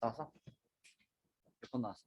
나왔어? 몇 번 나왔어?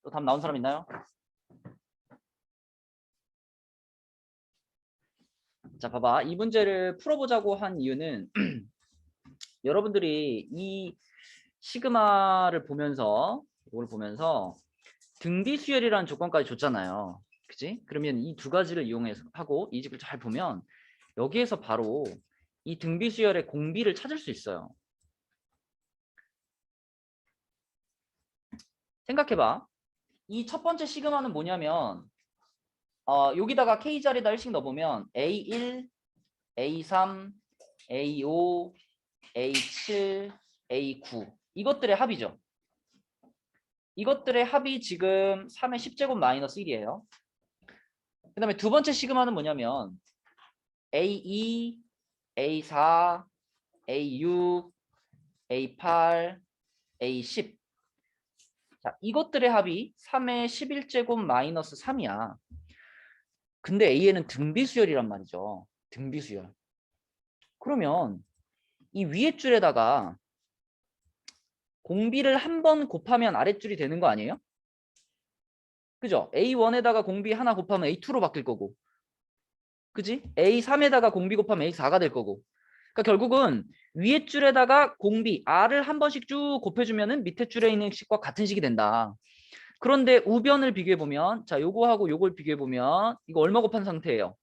또 답 나온 사람 있나요? 자, 봐봐. 이 문제를 풀어보자고 한 이유는 여러분들이 이 시그마를 보면서 이걸 보면서 등비 수열이라는 조건까지 줬잖아요. 그지? 그러면 이 두 가지를 이용해서 하고 이 집을 잘 보면 여기에서 바로 이 등비 수열의 공비를 찾을 수 있어요. 생각해봐. 이 첫 번째 시그마는 뭐냐면 여기다가 K 자리에다 1씩 넣어보면 A1, A3, A5, A7, A9 이것들의 합이죠. 이것들의 합이 지금 3의 10제곱 마이너스 1이에요. 그 다음에 두 번째 시그마는 뭐냐면 A2, A4, A6, A8, A10 자, 이것들의 합이 3의 11제곱 마이너스 3이야. 근데 A에는 등비수열이란 말이죠. 등비수열. 그러면 이 위에 줄에다가 공비를 한 번 곱하면 아랫줄이 되는 거 아니에요? 그죠? A1에다가 공비 하나 곱하면 A2로 바뀔 거고 그지? A3에다가 공비 곱하면 A4가 될 거고 그러니까 결국은 위에 줄에다가 공비 R을 한 번씩 쭉 곱해주면은 밑에 줄에 있는 식과 같은 식이 된다. 그런데 우변을 비교해보면, 자, 요거하고 요걸 비교해보면, 이거 얼마 곱한 상태예요?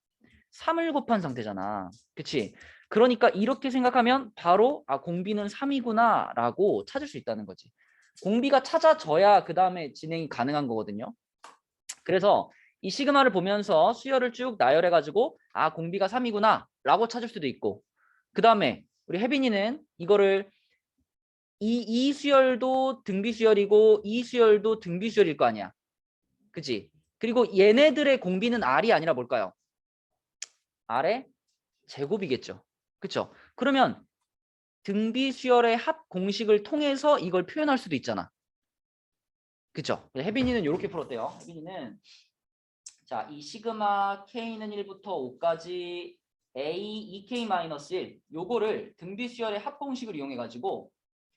3을 곱한 상태잖아. 그치? 그러니까 이렇게 생각하면 바로, 아, 공비는 3이구나, 라고 찾을 수 있다는 거지. 공비가 찾아져야 그 다음에 진행이 가능한 거거든요. 그래서 이 시그마를 보면서 수열을 쭉 나열해가지고, 아, 공비가 3이구나, 라고 찾을 수도 있고, 그 다음에 우리 혜빈이는 이거를 이 수열도 등비 수열이고 이 수열도 등비 수열일 거 아니야. 그치? 그리고 얘네들의 공비는 R이 아니라 뭘까요? R의 제곱이겠죠. 그쵸? 그러면 등비 수열의 합 공식을 통해서 이걸 표현할 수도 있잖아. 그쵸? 혜빈이는 이렇게 풀었대요. 혜빈이는 자, 이 시그마 K는 1부터 5까지 A 2K-1 요거를 등비 수열의 합 공식을 이용해 가지고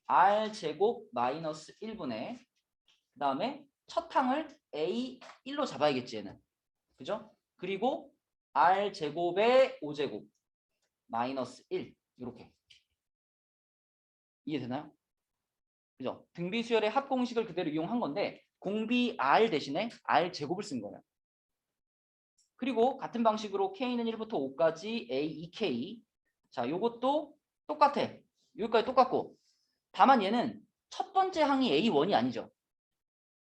R 제곱 마이너스 1분의 그 다음에 첫 항을 A1로 잡아야겠지 얘는. 그죠? 그리고 R 제곱의 5제곱 마이너스 1 이렇게 이해되나요? 그죠? 등비 수열의 합 공식을 그대로 이용한 건데 공비 R 대신에 R 제곱을 쓴 거예요. 그리고 같은 방식으로 K는 1부터 5까지 A 2K 자 요것도 똑같아. 여기까지 똑같고 다만 얘는 첫 번째 항이 A1이 아니죠.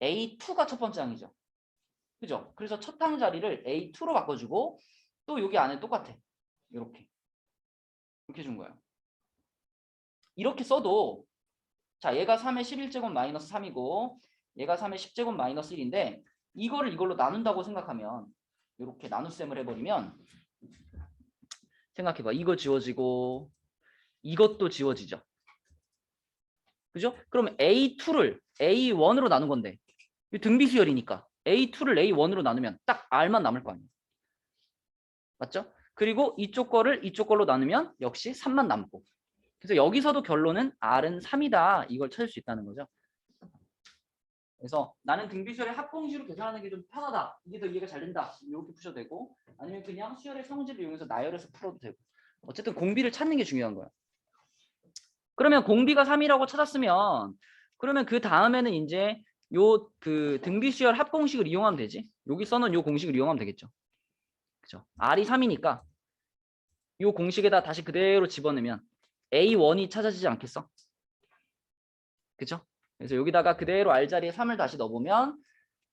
A2가 첫 번째 항이죠. 그죠? 그래서 첫 항 자리를 A2로 바꿔주고 또 여기 안에 똑같아. 이렇게 준 거예요. 이렇게 써도 자 얘가 3의 11제곱 마이너스 3이고 얘가 3의 10제곱 마이너스 1인데 이거를 이걸로 나눈다고 생각하면 이렇게 나눗셈을 해버리면 생각해봐. 이거 지워지고 이것도 지워지죠. 그죠? 그럼 A2를 A1으로 나눈 건데 등비수열이니까 A2를 A1으로 나누면 딱 R만 남을 거 아니에요. 맞죠? 그리고 이쪽 거를 이쪽 걸로 나누면 역시 3만 남고 그래서 여기서도 결론은 R은 3이다 이걸 찾을 수 있다는 거죠. 그래서 나는 등비수열의 합공식으로 계산하는 게 좀 편하다 이게 더 이해가 잘 된다 이렇게 푸셔도 되고 아니면 그냥 수열의 성질을 이용해서 나열해서 풀어도 되고 어쨌든 공비를 찾는 게 중요한 거야. 그러면 공비가 3이라고 찾았으면 그러면 그 다음에는 이제 요 그 등비수열 합공식을 이용하면 되지. 여기 써놓은 요 공식을 이용하면 되겠죠. 그죠? R이 3이니까 요 공식에다 다시 그대로 집어넣으면 A1이 찾아지지 않겠어? 그죠? 그래서 여기다가 그대로 R 자리에 3을 다시 넣어보면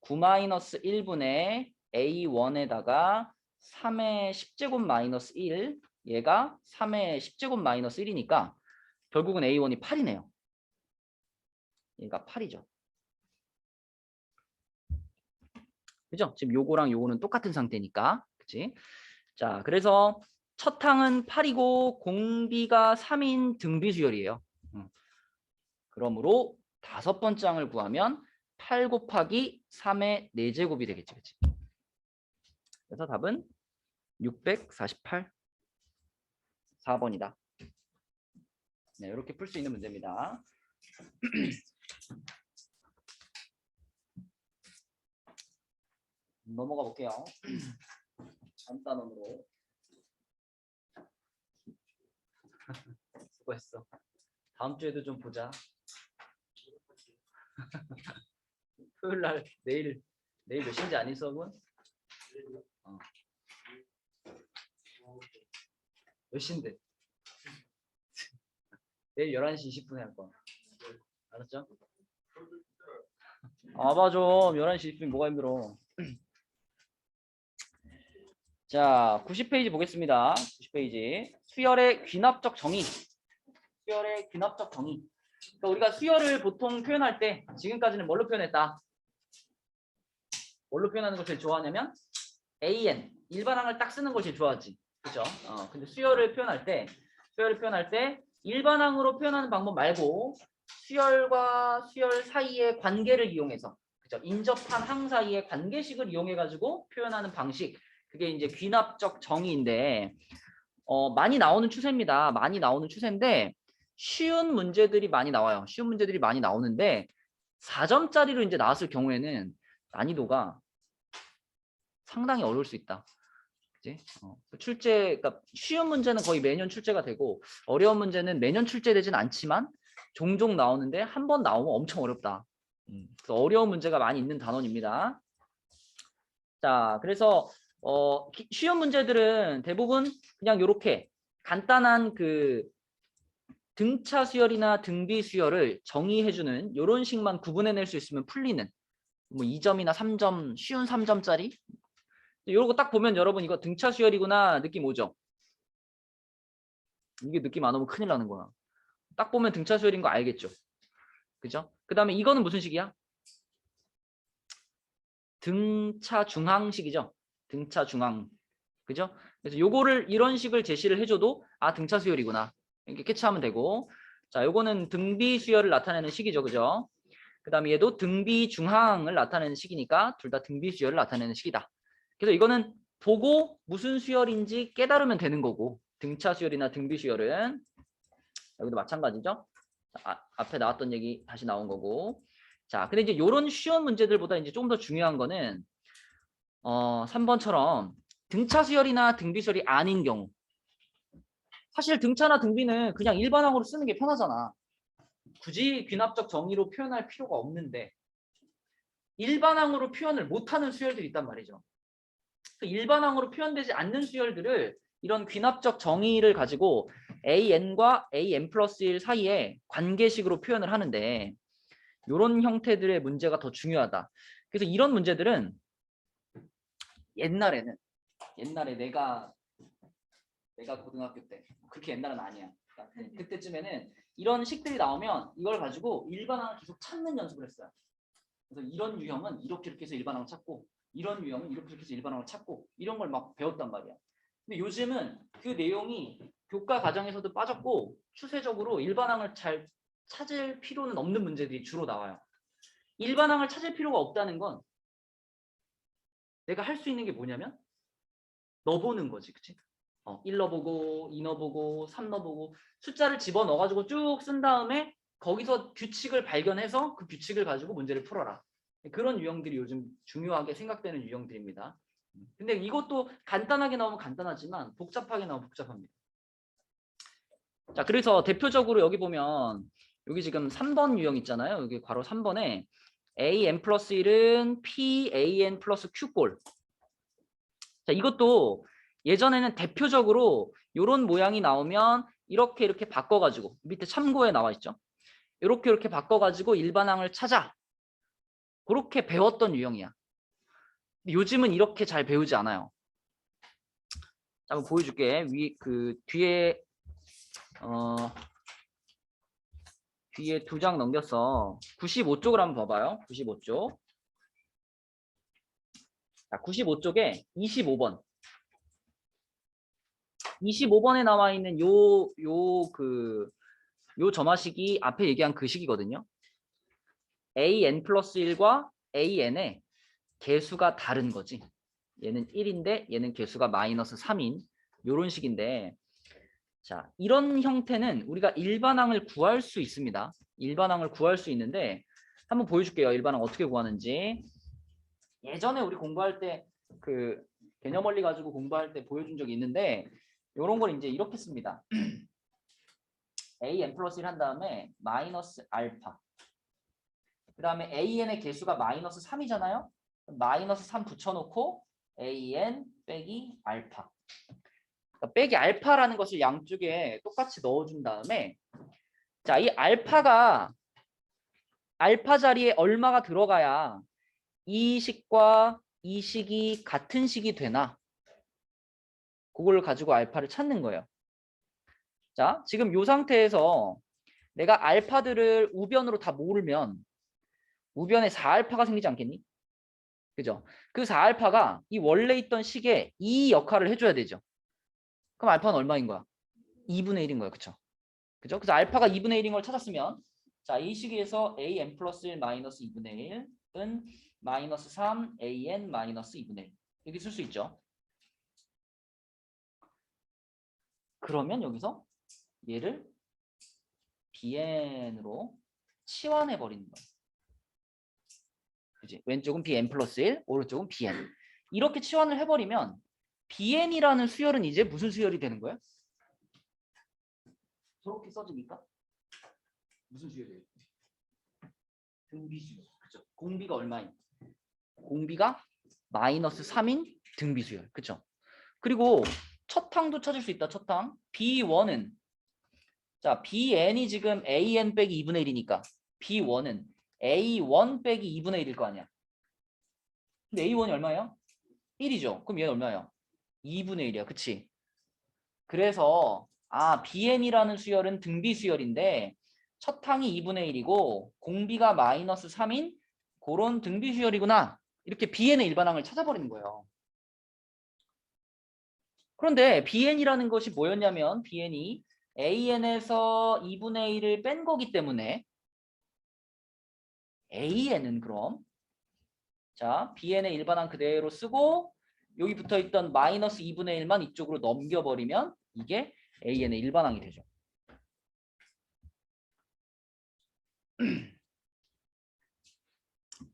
9-1분의 A1에다가 3의 10제곱 마이너스 1 얘가 3의 10제곱 마이너스 1이니까 결국은 A1이 8이네요. 얘가 8이죠. 그죠? 지금 요거랑 요거는 똑같은 상태니까. 그치? 자, 그래서 첫 항은 8이고 공비가 3인 등비수열이에요. 그러므로 다섯 번째 항을 구하면 8 곱하기 3의 4제곱이 되겠지. 그치? 그래서 답은 648. 4번이다. 네, 이렇게 풀 수 있는 문제입니다. 넘어가 볼게요. 다음 단원으로. 수고했어. 다음 주에도 좀 보자. 토요일 날 내일 몇 시인지 아니 수업은? 몇 시인데? 내일 11시 20분에 할 거야. 알았죠? 봐 좀. 11시 20분 뭐가 힘들어. 자, 90페이지 보겠습니다. 90페이지. 수열의 귀납적 정의. 수열의 귀납적 정의. 그러니까 우리가 수열을 보통 표현할 때 지금까지는 뭘로 표현했다? 뭘로 표현하는 걸 제일 좋아하냐면 AN 일반항을 딱 쓰는 걸 제일 좋아하지. 그죠? 근데 수열을 표현할 때 일반항으로 표현하는 방법 말고 수열과 수열 사이의 관계를 이용해서 그죠? 인접한 항 사이의 관계식을 이용해 가지고 표현하는 방식. 그게 이제 귀납적 정의인데 많이 나오는 추세입니다. 많이 나오는 추세인데 쉬운 문제들이 많이 나와요. 쉬운 문제들이 많이 나오는데 4점짜리로 이제 나왔을 경우에는 난이도가 상당히 어려울 수 있다. 그치? 출제, 그러니까 쉬운 문제는 거의 매년 출제가 되고 어려운 문제는 매년 출제되진 않지만 종종 나오는데 한 번 나오면 엄청 어렵다. 그래서 어려운 문제가 많이 있는 단원입니다. 자, 그래서 쉬운 문제들은 대부분 그냥 이렇게 간단한 그 등차 수열이나 등비 수열을 정의해주는 이런 식만 구분해낼 수 있으면 풀리는 뭐 2점이나 3점, 쉬운 3점짜리 이런 거 딱 보면 여러분 이거 등차 수열이구나 느낌 오죠? 이게 느낌 안 오면 큰일 나는 거야. 딱 보면 등차 수열인 거 알겠죠? 그죠? 그 다음에 이거는 무슨 식이야? 등차 중항식이죠? 등차 중항. 그죠? 그래서 요거를 이런 식을 제시를 해줘도 아 등차 수열이구나. 이렇게 캐치하면 되고 자 요거는 등비 수열을 나타내는 식이죠. 그죠? 그 다음에 얘도 등비 중항을 나타내는 식이니까 둘 다 등비 수열을 나타내는 식이다. 그래서 이거는 보고 무슨 수열인지 깨달으면 되는 거고 등차 수열이나 등비 수열은 여기도 마찬가지죠. 앞에 나왔던 얘기 다시 나온 거고 자 근데 이제 요런 쉬운 문제들보다 이제 좀 더 중요한 거는 3번처럼 등차 수열이나 등비 수열이 아닌 경우 사실 등차나 등비는 그냥 일반항으로 쓰는 게 편하잖아. 굳이 귀납적 정의로 표현할 필요가 없는데 일반항으로 표현을 못하는 수열들이 있단 말이죠. 그 일반항으로 표현되지 않는 수열들을 이런 귀납적 정의를 가지고 AN과 AN 플러스 1 사이에 관계식으로 표현을 하는데 이런 형태들의 문제가 더 중요하다. 그래서 이런 문제들은 옛날에 내가 고등학교 때 그렇게 옛날은 아니야. 그러니까 그때쯤에는 이런 식들이 나오면 이걸 가지고 일반항을 계속 찾는 연습을 했어요. 그래서 이런 유형은 이렇게 해서 일반항을 찾고 이런 유형은 이렇게 해서 일반항을 찾고 이런 걸 막 배웠단 말이야. 근데 요즘은 그 내용이 교과 과정에서도 빠졌고 추세적으로 일반항을 잘 찾을 필요는 없는 문제들이 주로 나와요. 일반항을 찾을 필요가 없다는 건 내가 할 수 있는 게 뭐냐면 넣어보는 거지. 그치? 1 넣어보고 2 넣어보고 3 넣어보고 숫자를 집어넣어가지고 쭉 쓴 다음에 거기서 규칙을 발견해서 그 규칙을 가지고 문제를 풀어라. 그런 유형들이 요즘 중요하게 생각되는 유형들입니다. 근데 이것도 간단하게 나오면 간단하지만 복잡하게 나오면 복잡합니다. 자, 그래서 대표적으로 여기 보면 여기 지금 3번 유형 있잖아요. 여기 괄호 3번에 AN 플러스 1은 PAN 플러스 Q꼴. 자, 이것도 예전에는 대표적으로 이런 모양이 나오면 이렇게 바꿔가지고 밑에 참고에 나와 있죠. 이렇게 바꿔가지고 일반항을 찾아. 그렇게 배웠던 유형이야. 근데 요즘은 이렇게 잘 배우지 않아요. 자, 한번 보여줄게. 뒤에 2장 넘겼어. 95쪽을 한번 봐봐요. 95쪽. 자, 95쪽에 25번. 25번에 나와 있는 요 점화식이 앞에 얘기한 그 식이거든요. AN 플러스 1과 AN의 개수가 다른 거지. 얘는 1인데 얘는 개수가 마이너스 3인 요런 식인데 자, 이런 형태는 우리가 일반항을 구할 수 있습니다. 일반항을 구할 수 있는데 한번 보여줄게요. 일반항 어떻게 구하는지. 예전에 우리 공부할 때 그 개념 원리 가지고 공부할 때 보여준 적이 있는데 요런 걸 이제 이렇게 씁니다. AN 플러스 1 한 다음에 마이너스 알파 그 다음에 AN의 개수가 마이너스 3이잖아요. 마이너스 3 붙여놓고 AN 빼기 알파 그러니까 빼기 알파라는 것을 양쪽에 똑같이 넣어준 다음에 자, 이 알파 자리에 얼마가 들어가야 이 식과 이 식이 같은 식이 되나 그걸 가지고 알파를 찾는 거예요. 자, 지금 이 상태에서 내가 알파들을 우변으로 다 모으면 우변에 4알파가 생기지 않겠니? 그죠? 그 4알파가 이 원래 있던 식에 이 역할을 해줘야 되죠. 그럼 알파는 얼마인 거야? 2분의 1인 거예요. 그쵸? 그죠? 그래서 알파가 2분의 1인 걸 찾았으면 자, 이 식에서 AN 플러스 1 마이너스 2분의 1은 마이너스 3 AN 마이너스 2분의 1 이렇게 쓸 수 있죠. 그러면 여기서 얘를 BN으로 치환해 버리는 거예요. 그치? 왼쪽은 BN 플러스 1, 오른쪽은 BN. 이렇게 치환을 해버리면 Bn이라는 수열은 이제 무슨 수열이 되는 거야? 저렇게 써집니까? 무슨 수열이에요? 등비수열. 그죠? 공비가 얼마인? 공비가 마이너스 3인 등비수열. 그죠? 그리고 첫 항도 찾을 수 있다. 첫 항. B1은 자, Bn이 지금 AN 빼기 2분의 1이니까 B1은 A1 빼기 2분의 1일 거 아니야. 근데 A1이 얼마예요? 1이죠. 그럼 얘는 얼마예요? 2분의 1이야. 그치? 그래서 Bn이라는 수열은 등비 수열인데 첫 항이 2분의 1이고 공비가 마이너스 3인 그런 등비 수열이구나. 이렇게 Bn의 일반항을 찾아버리는 거예요. 그런데 Bn이라는 것이 뭐였냐면 Bn이 AN에서 2분의 1을 뺀 거기 때문에 AN은 그럼 자 Bn의 일반항 그대로 쓰고 여기 붙어있던 마이너스 2분의 1만 이쪽으로 넘겨버리면 이게 AN의 일반항이 되죠.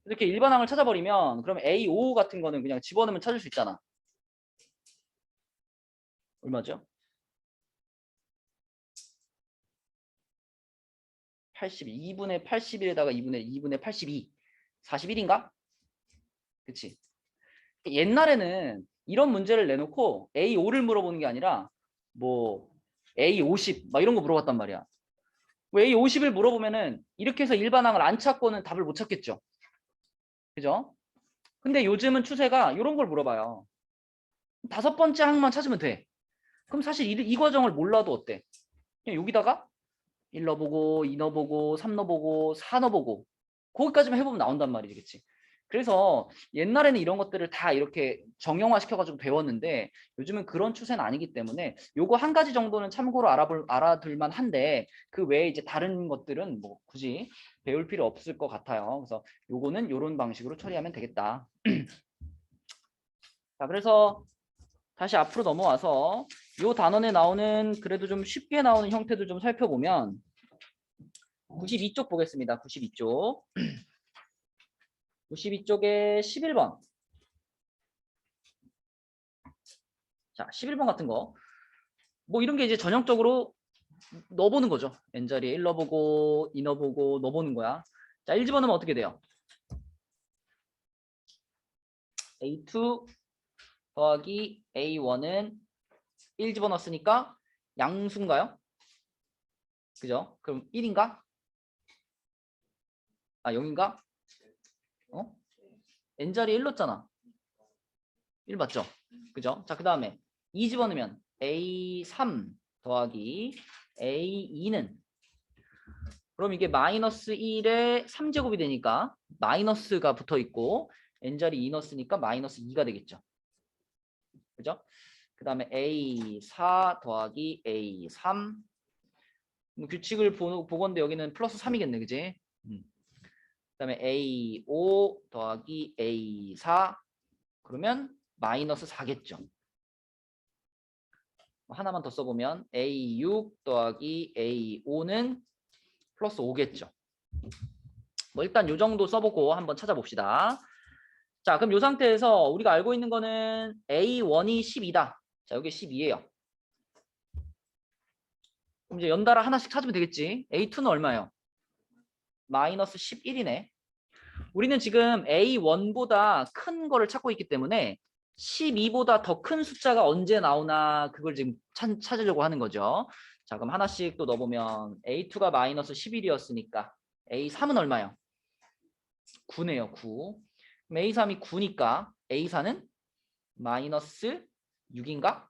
이렇게 일반항을 찾아버리면 그럼 A5 같은 거는 그냥 집어넣으면 찾을 수 있잖아. 얼마죠? 82. 2분의 81에다가 2분의 82. 41인가? 그치? 옛날에는 이런 문제를 내놓고 A5를 물어보는 게 아니라 뭐 A50 막 이런 거 물어봤단 말이야. A50을 물어보면은 이렇게 해서 일반항을 안 찾고는 답을 못 찾겠죠. 그죠? 근데 요즘은 추세가 이런 걸 물어봐요. 5번째 항만 찾으면 돼. 그럼 사실 이 과정을 몰라도 어때? 그냥 여기다가 1 넣어보고 2 넣어보고 3 넣어보고 4 넣어보고 거기까지만 해보면 나온단 말이지. 그치? 그래서 옛날에는 이런 것들을 다 이렇게 정형화 시켜가지고 배웠는데 요즘은 그런 추세는 아니기 때문에 요거 한 가지 정도는 참고로 알아둘만 한데 그 외에 이제 다른 것들은 뭐 굳이 배울 필요 없을 것 같아요. 그래서 요거는 요런 방식으로 처리하면 되겠다. 자, 그래서 다시 앞으로 넘어와서 요 단원에 나오는 그래도 좀 쉽게 나오는 형태도 좀 살펴보면 92쪽 보겠습니다. 92쪽. 92쪽에 11번. 자, 11번 같은 거. 뭐 이런 게 이제 전형적으로 넣어보는 거죠. n자리에 1 넣어보고 2 넣어보고 넣어보는 거야. 자, 1 집어넣으면 어떻게 돼요? A2 더하기 A1은 1 집어넣었으니까 양수인가요? 그죠? 그럼 1인가? 0인가? 어? n자리에 1 넣었잖아. 1 맞죠? 그죠? 자, 그 다음에 2 집어넣으면 A3 더하기 A2는 그럼 이게 마이너스 1에 3제곱이 되니까 마이너스가 붙어 있고 n자리 2 넣었으니까 마이너스 2가 되겠죠. 그죠? 그 다음에 A4 더하기 A3 규칙을 보건데 여기는 플러스 3이겠네. 그지? 그 다음에 A5 더하기 A4 그러면 마이너스 4겠죠. 하나만 더 써보면 A6 더하기 A5는 플러스 5겠죠. 뭐 일단 요 정도 써보고 한번 찾아봅시다. 자, 그럼 요 상태에서 우리가 알고 있는 거는 A1이 12다. 자, 여기 12예요. 그럼 이제 연달아 하나씩 찾으면 되겠지. A2는 얼마예요? 마이너스 11이네. 우리는 지금 A1보다 큰 거를 찾고 있기 때문에 12보다 더 큰 숫자가 언제 나오나 그걸 지금 찾으려고 하는 거죠. 자, 그럼 하나씩 또 넣어보면 A2가 마이너스 11이었으니까 A3은 얼마예요? 9네요. 9. 그럼 A3이 9니까 A4는 마이너스 6인가?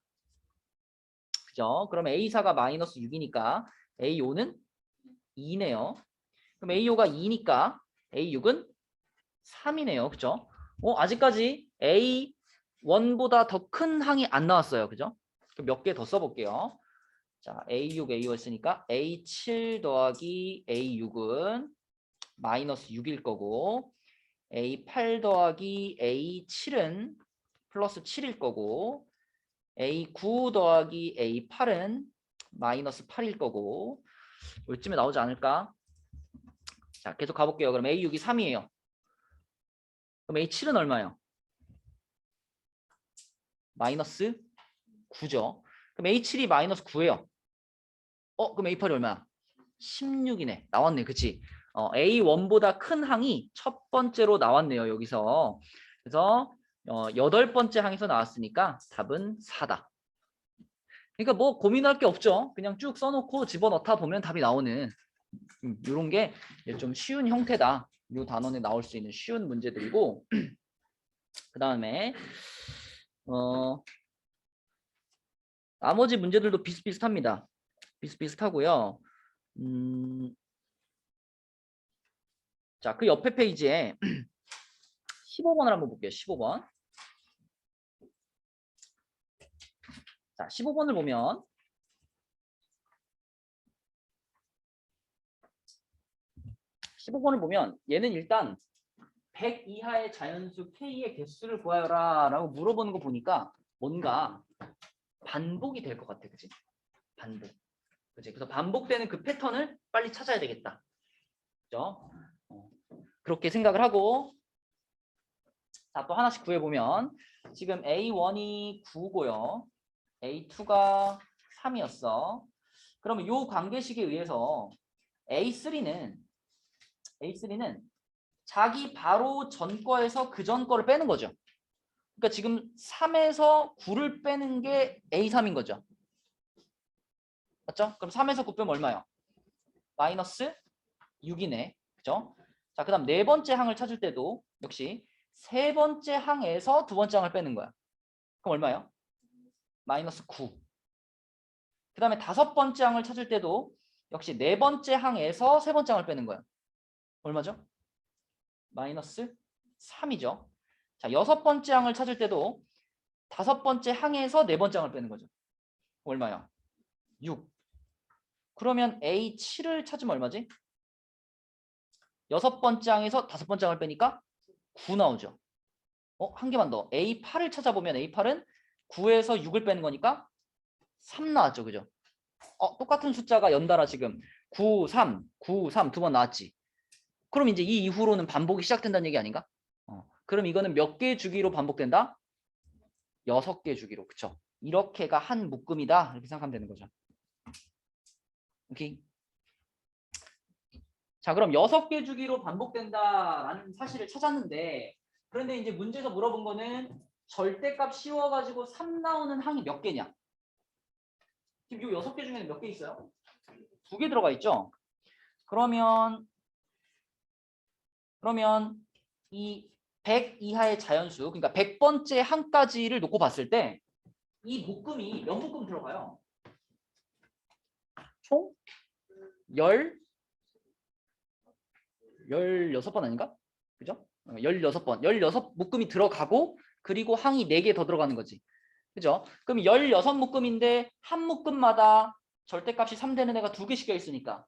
그죠? 그럼 A4가 마이너스 6이니까 A5는 2네요. 그럼 A5가 2니까 A6은 3이네요. 그죠? 아직까지 A1보다 더 큰 항이 안 나왔어요. 그죠? 몇 개 더 써볼게요. 자, A6, A5였으니까 A7 더하기 A6은 마이너스 6일 거고 A8 더하기 A7은 플러스 7일 거고 A9 더하기 A8은 마이너스 8일 거고 요쯤에 나오지 않을까? 자, 계속 가볼게요. 그럼 A6이 3이에요. 그럼 A7은 얼마예요? 마이너스 9죠. 그럼 A7이 마이너스 9예요. 그럼 A8이 얼마야? 16이네. 나왔네. 그치? A1보다 큰 항이 첫 번째로 나왔네요. 여기서. 그래서 8번째 항에서 나왔으니까 답은 4다. 그러니까 뭐 고민할 게 없죠. 그냥 쭉 써놓고 집어넣다 보면 답이 나오는 이런 게 좀 쉬운 형태다. 이 단원에 나올 수 있는 쉬운 문제들이고 그 다음에 나머지 문제들도 비슷비슷합니다. 비슷비슷하고요. 자, 그 옆에 페이지에 15번을 한번 볼게요. 15번. 자, 15번을 보면 얘는 일단 100 이하의 자연수 K의 개수를 구하여라 라고 물어보는 거 보니까 뭔가 반복이 될 것 같아. 그치? 반복. 그치? 그래서 반복되는 그 패턴을 빨리 찾아야 되겠다. 그죠? 그렇게 생각을 하고 자, 또 하나씩 구해보면 지금 A1이 9고요. A2가 3이었어. 그러면 이 관계식에 의해서 A3는 자기 바로 전 거에서 그 전 거를 빼는 거죠. 그러니까 지금 3에서 9를 빼는 게 A3인 거죠. 맞죠? 그럼 3에서 9 빼면 얼마예요? 마이너스 6이네. 그죠? 자, 그 다음 네 번째 항을 찾을 때도 역시 세 번째 항에서 두 번째 항을 빼는 거야. 그럼 얼마예요? 마이너스 9. 그 다음에 다섯 번째 항을 찾을 때도 역시 네 번째 항에서 세 번째 항을 빼는 거야. 얼마죠? 마이너스 3이죠. 자, 여섯 번째 항을 찾을 때도 다섯 번째 항에서 네 번째 항을 빼는 거죠. 얼마요? 6. 그러면 A7을 찾으면 얼마지? 여섯 번째 항에서 다섯 번째 항을 빼니까 9 나오죠. 한 개만 더. A8을 찾아보면 A8은 9에서 6을 빼는 거니까 3 나왔죠. 그죠? 똑같은 숫자가 연달아 지금 9, 3, 9, 3 두 번 나왔지. 그럼 이제 이 이후로는 반복이 시작된다는 얘기 아닌가? 그럼 이거는 몇 개 주기로 반복된다? 6개 주기로. 그쵸? 이렇게가 한 묶음이다. 이렇게 생각하면 되는 거죠. 오케이. 자, 그럼 6개 주기로 반복된다라는 사실을 찾았는데 그런데 이제 문제에서 물어본 거는 절대값 씌워가지고 3 나오는 항이 몇 개냐? 지금 이 6개 중에는 몇 개 있어요? 2개 들어가 있죠? 그러면 이 100 이하의 자연수, 그러니까 100번째 항까지를 놓고 봤을 때 이 묶음이 몇 묶음 들어가요? 총 16번 아닌가? 그죠? 16번. 16묶음이 들어가고 그리고 항이 4개 더 들어가는 거지. 그죠? 그럼 16묶음인데 한 묶음마다 절대값이 3 되는 애가 2개씩 있으니까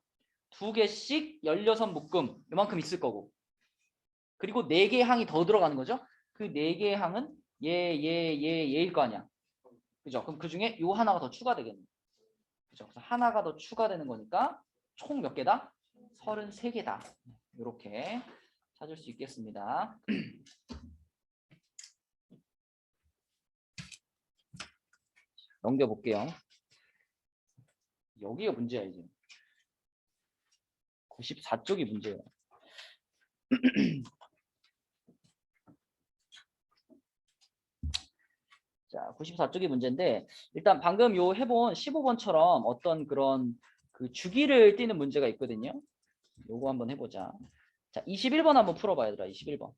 2개씩 16묶음 이만큼 있을 거고 그리고 4개의 항이 더 들어가는 거죠. 그 4개의 항은 얘일 거 아니야. 그죠? 그럼 그 중에 요 하나가 더 추가되겠네. 그죠? 그래서 하나가 더 추가되는 거니까 총 몇 개다? 33개다. 이렇게 찾을 수 있겠습니다. 넘겨볼게요. 여기가 문제야 이제. 94쪽이 문제예요. 자, 94쪽이 문제인데 일단 방금 요 해본 15번처럼 어떤 그런 그 주기를 띄는 문제가 있거든요. 요거 한번 해보자. 자, 21번 한번 풀어봐 얘들아. 21번.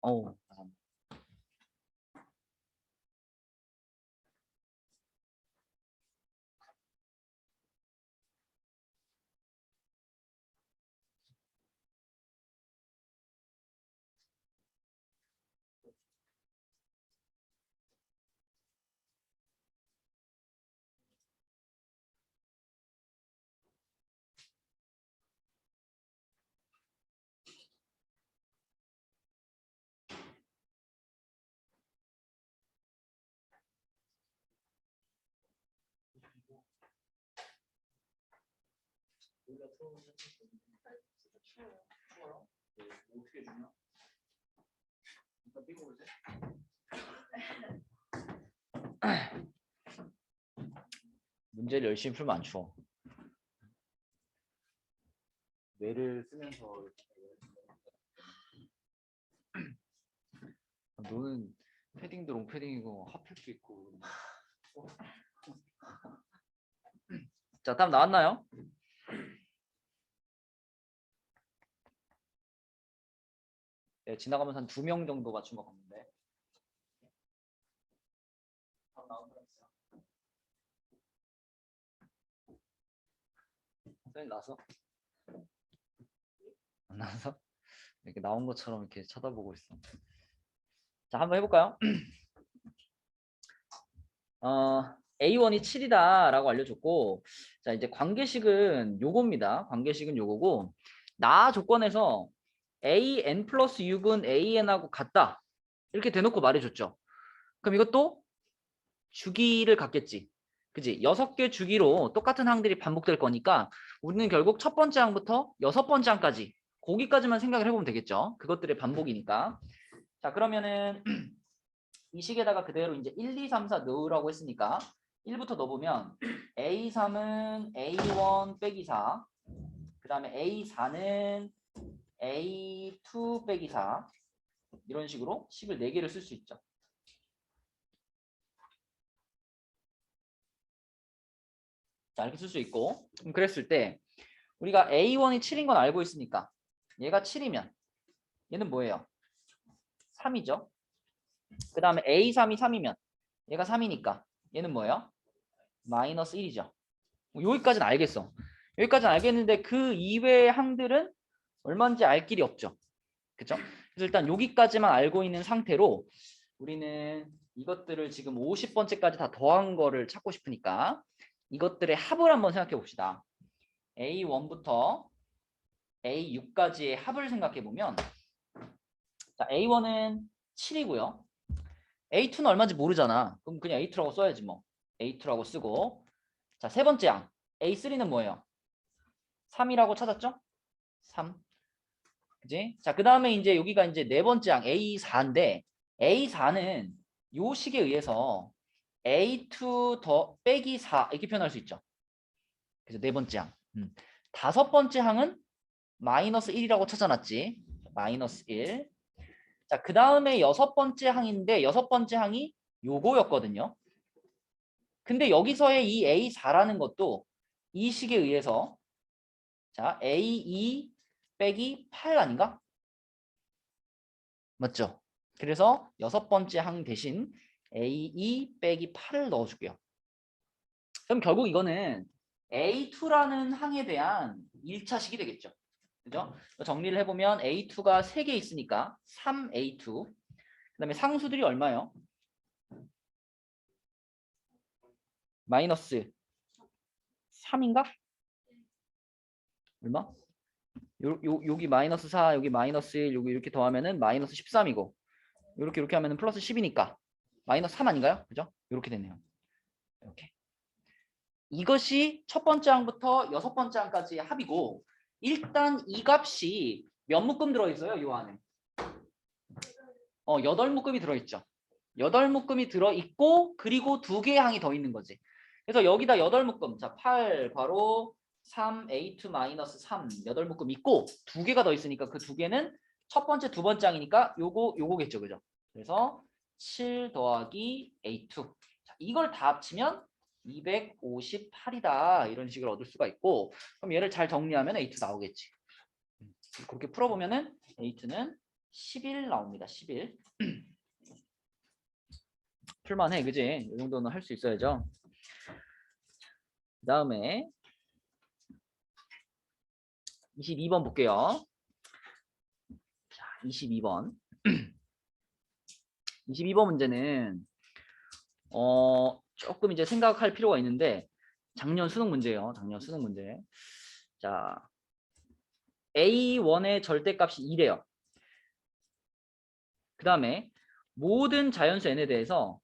어. 어떻게 주냐? 문제를 열심히 풀면 안 추워. 뇌를 쓰면서 너는 패딩도 롱패딩이고 핫팩도 있고. 자, 답 나왔나요? 네, 지나가면서 한 2명 정도 맞춘 것 같는데. 답 나온 사람 있어요? 선생님 나서? 안 나와서? 이렇게 나온 것처럼 이렇게 쳐다보고 있어. 자, 한번 해볼까요? A1이 7이다 라고 알려줬고, 자, 이제 관계식은 요겁니다. 관계식은 요거고, 나 조건에서 AN 플러스 6은 AN하고 같다 이렇게 대놓고 말해줬죠. 그럼 이것도 주기를 갖겠지. 그지? 6개 주기로 똑같은 항들이 반복될 거니까 우리는 결국 첫 번째 항부터 6번째 항까지 거기까지만 생각을 해보면 되겠죠. 그것들의 반복이니까. 자, 그러면은 이 식에다가 그대로 이제 1, 2, 3, 4 넣으라고 했으니까 1부터 넣어보면 A3은 A1 빼기 4, 그 다음에 A4는 A2 빼기 4 이런 식으로 식을 4개를 쓸 수 있죠. 자, 이렇게 쓸 수 있고, 그랬을 때 우리가 A1이 7인 건 알고 있으니까 얘가 7이면 얘는 뭐예요? 3이죠. 그 다음에 A3이 3이면 얘가 3이니까 얘는 뭐예요? 마이너스 1이죠. 여기까지는 알겠어. 여기까지는 알겠는데 그 이외의 항들은 얼마인지 알 길이 없죠. 그쵸? 그래서 일단 여기까지만 알고 있는 상태로 우리는 이것들을 지금 50번째까지 다 더한 거를 찾고 싶으니까 이것들의 합을 한번 생각해 봅시다. A1부터 A6까지의 합을 생각해 보면 자, A1은 7이고요. A2는 얼마인지 모르잖아. 그럼 그냥 A2라고 써야지 뭐. A2라고 쓰고 자, 세 번째 항 A3는 뭐예요? 3이라고 찾았죠? 3. 그지? 자, 그 다음에 이제 여기가 이제 네 번째 항 A4인데 A4는 요 식에 의해서 A2 더 빼기 4 이렇게 표현할 수 있죠. 그래서 네 번째 항. 다섯 번째 항은 마이너스 1이라고 찾아놨지. 마이너스 1. 자, 그 다음에 여섯 번째 항인데 여섯 번째 항이 요거였거든요. 근데 여기서의 이 A4라는 것도 이 식에 의해서 자, A2 빼기 8 아닌가? 맞죠? 그래서 여섯 번째 항 대신 A2 빼기 8을 넣어줄게요. 그럼 결국 이거는 A2라는 항에 대한 1차식이 되겠죠. 그죠? 정리를 해보면 A2가 3개 있으니까 3A2. 그 다음에 상수들이 얼마요? 마이너스 3인가? 얼마? 여기 마이너스 4, 여기 마이너스 1, 여기 이렇게 더하면은 마이너스 13이고 이렇게 하면은 플러스 10이니까 마이너스 3 아닌가요? 그죠? 이렇게 되네요. 이렇게. 이것이 첫 번째 항부터 여섯 번째 항까지의 합이고 일단 이 값이 몇 묶음 들어있어요? 요 안에 8묶음이 들어있죠. 8묶음이 들어있고 그리고 2개의 항이 더 있는 거지. 그래서 여기다 8묶음 자 8 괄호 3A2 마이너스 3 8묶음 있고 2개가 더 있으니까 그 2개는 첫 번째 두 번째 항이니까 요거겠죠. 그죠? 그래서 7 더하기 A2 자, 이걸 다 합치면 258이다 이런 식을 얻을 수가 있고 그럼 얘를 잘 정리하면 A2 나오겠지. 그렇게 풀어보면은 A2는 11 나옵니다. 11. 풀만해, 그지? 이 정도는 할 수 있어야죠. 그 다음에 22번 볼게요. 자, 22번. 22번 문제는 조금 이제 생각할 필요가 있는데 작년 수능 문제예요. 작년 수능 문제. 자, A1의 절대값이 2래요. 그 다음에 모든 자연수 n에 대해서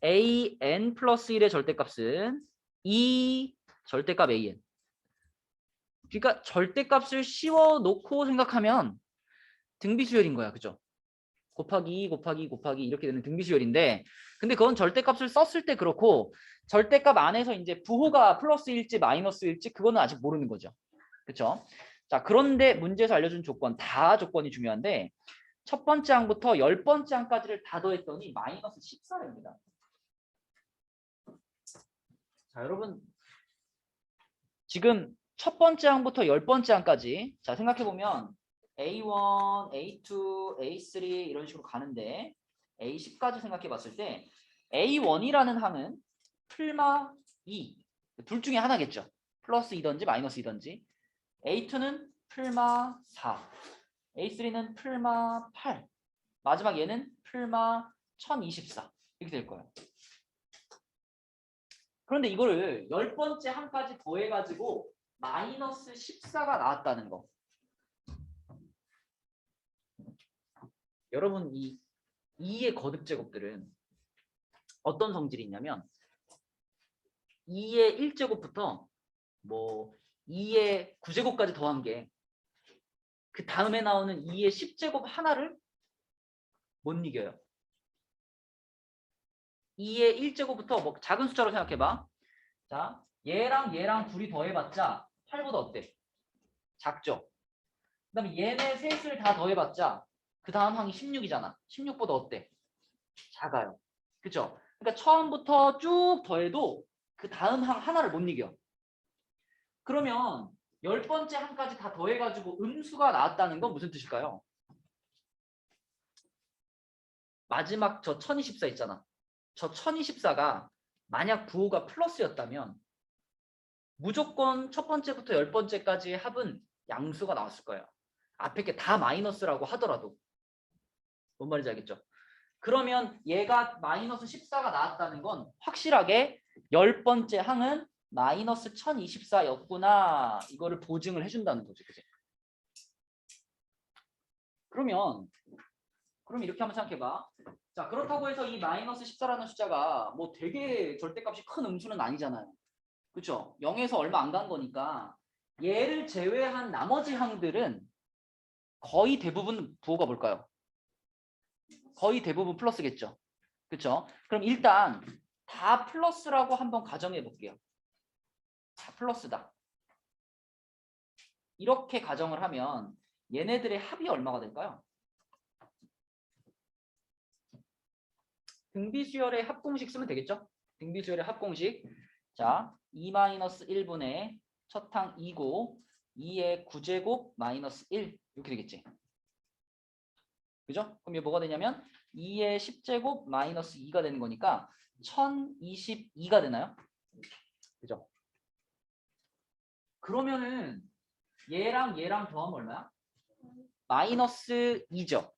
an 플러스 1의 절대값은 2 절대값 an. 그러니까 절대값을 씌워놓고 생각하면 등비수열인 거야. 그죠? 곱하기 2 곱하기 2 곱하기 이렇게 되는 등비수열인데, 근데 그건 절대값을 썼을 때 그렇고 절대값 안에서 이제 부호가 플러스일지 마이너스일지 그거는 아직 모르는 거죠. 그렇죠? 자, 그런데 문제에서 알려준 조건, 다 조건이 중요한데 첫 번째 항부터 10번째 항까지를 다 더했더니 마이너스 14입니다. 자, 여러분 지금 첫 번째 항부터 10번째 항까지 자 생각해보면 A1, A2, A3 이런 식으로 가는데 A10까지 생각해봤을 때 A1이라는 항은 풀마 2, 둘 중에 하나겠죠. 플러스 2든지 마이너스 2든지. A2는 풀마 4, A3는 풀마 8, 마지막 얘는 풀마 1024 이렇게 될 거예요. 그런데 이거를 10번째 항까지 더해가지고 마이너스 14가 나왔다는 거. 여러분 이 2의 거듭제곱들은 어떤 성질이 있냐면 2의 1제곱부터 뭐 2의 9제곱까지 더한 게 그 다음에 나오는 2의 10제곱 하나를 못 이겨요. 2의 1제곱부터 뭐 작은 숫자로 생각해봐. 자, 얘랑 둘이 더해봤자 8보다 어때? 작죠? 그 다음에 얘네 셋을 다 더해봤자 그 다음 항이 16이잖아. 16보다 어때? 작아요. 그쵸? 그러니까 처음부터 쭉 더해도 그 다음 항 하나를 못 이겨. 그러면 10번째 항까지 다 더해가지고 음수가 나왔다는 건 무슨 뜻일까요? 마지막 저 1024 있잖아. 저 1024가 만약 부호가 플러스였다면 무조건 첫 번째부터 10번째까지의 합은 양수가 나왔을 거예요. 앞에 게 다 마이너스라고 하더라도. 뭔 말인지 알겠죠? 그러면 얘가 마이너스 14가 나왔다는 건 확실하게 10번째 항은 마이너스 1024였구나. 이거를 보증을 해준다는 거죠. 그치? 그럼 이렇게 한번 생각해봐. 자, 그렇다고 해서 이 마이너스 14라는 숫자가 뭐 되게 절대값이 큰 음수는 아니잖아요. 그렇죠? 0에서 얼마 안 간 거니까 얘를 제외한 나머지 항들은 거의 대부분 부호가 뭘까요? 거의 대부분 플러스겠죠. 그렇죠? 그럼 일단 다 플러스라고 한번 가정해 볼게요. 다 플러스다. 이렇게 가정을 하면 얘네들의 합이 얼마가 될까요? 등비수열의 합공식 쓰면 되겠죠? 등비수열의 합공식. 자, 2-1분의 첫 항 2고 2의 9제곱 마이너스 1 이렇게 되겠지. 그죠? 그럼 이게 뭐가 되냐면 2의 10제곱 마이너스 2가 되는 거니까 1022가 되나요? 그죠? 그러면은 얘랑 더하면 얼마야? 마이너스 2죠.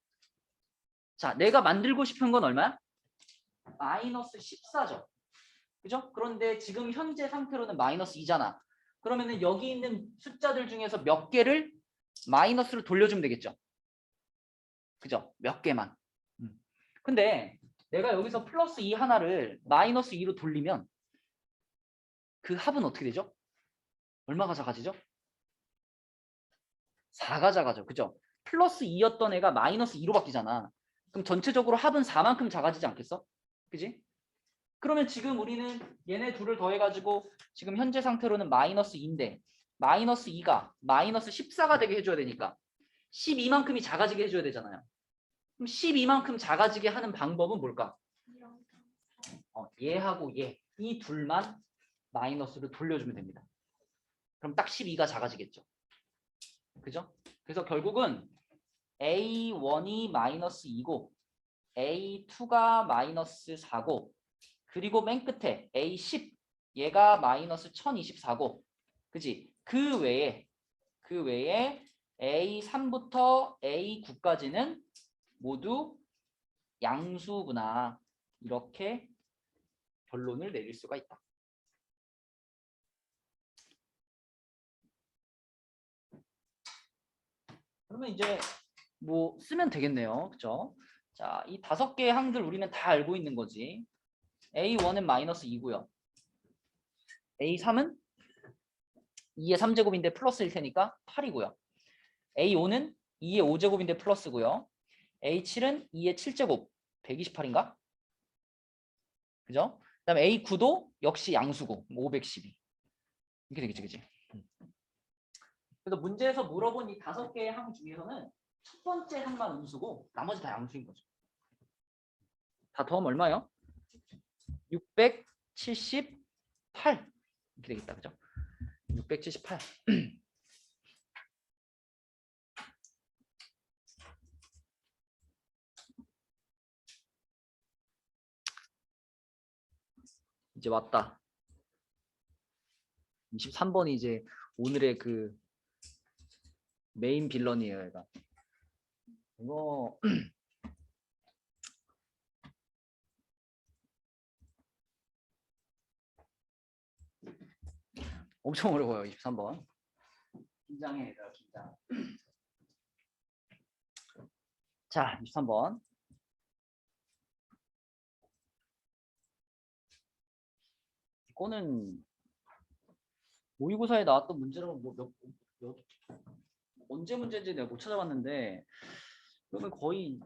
자, 내가 만들고 싶은 건 얼마야? 마이너스 14죠. 그죠? 그런데 지금 현재 상태로는 마이너스 2잖아. 그러면은 여기 있는 숫자들 중에서 몇 개를 마이너스로 돌려주면 되겠죠. 그죠? 몇 개만. 근데 내가 여기서 플러스 2 하나를 마이너스 2로 돌리면 그 합은 어떻게 되죠? 얼마가 작아지죠? 4가 작아져. 그죠? 플러스 2였던 애가 마이너스 2로 바뀌잖아. 그럼 전체적으로 합은 4만큼 작아지지 않겠어? 그지? 그러면 지금 우리는 얘네 둘을 더해가지고 지금 현재 상태로는 마이너스 2인데 마이너스 2가 마이너스 14가 되게 해줘야 되니까 12만큼이 작아지게 해줘야 되잖아요. 그럼 12만큼 작아지게 하는 방법은 뭘까? 얘하고 얘 이 둘만 마이너스를 돌려주면 됩니다. 그럼 딱 12가 작아지겠죠. 그죠? 그래서 결국은 A1이 마이너스 2고 A2가 마이너스 4고 그리고 맨 끝에 A10 얘가 마이너스 1024고 그지? 그 외에 A3부터 A9까지는 모두 양수구나 이렇게 결론을 내릴 수가 있다. 그러면 이제 뭐 쓰면 되겠네요. 그죠? 자, 이 5개의 항들 우리는 다 알고 있는 거지. A1은 마이너스 2고요. A3은 2의 3제곱인데 플러스일 테니까 8이고요. A5는 2의 5제곱인데 플러스고요. A7은 2의 7제곱 128인가? 그죠? 그 다음에 A9도 역시 양수고 512 이렇게 되겠지 그지? 그래서 문제에서 물어본 이 5개의 항 중에서는 첫 번째 항만 음수고 나머지 다 양수인 거죠. 다 더하면 얼마요? 678 이렇게 되겠다 그죠? 678 이제 왔다. 23번이 이제 오늘의 그 메인 빌런이에요 얘가. 이거 엄청 어려워요. 23번 긴장해 얘들아 긴장. 자 23번 이거는 모의고사에 나왔던 문제로 뭐 언제 문제인지 내가 못 찾아봤는데 이거는 거의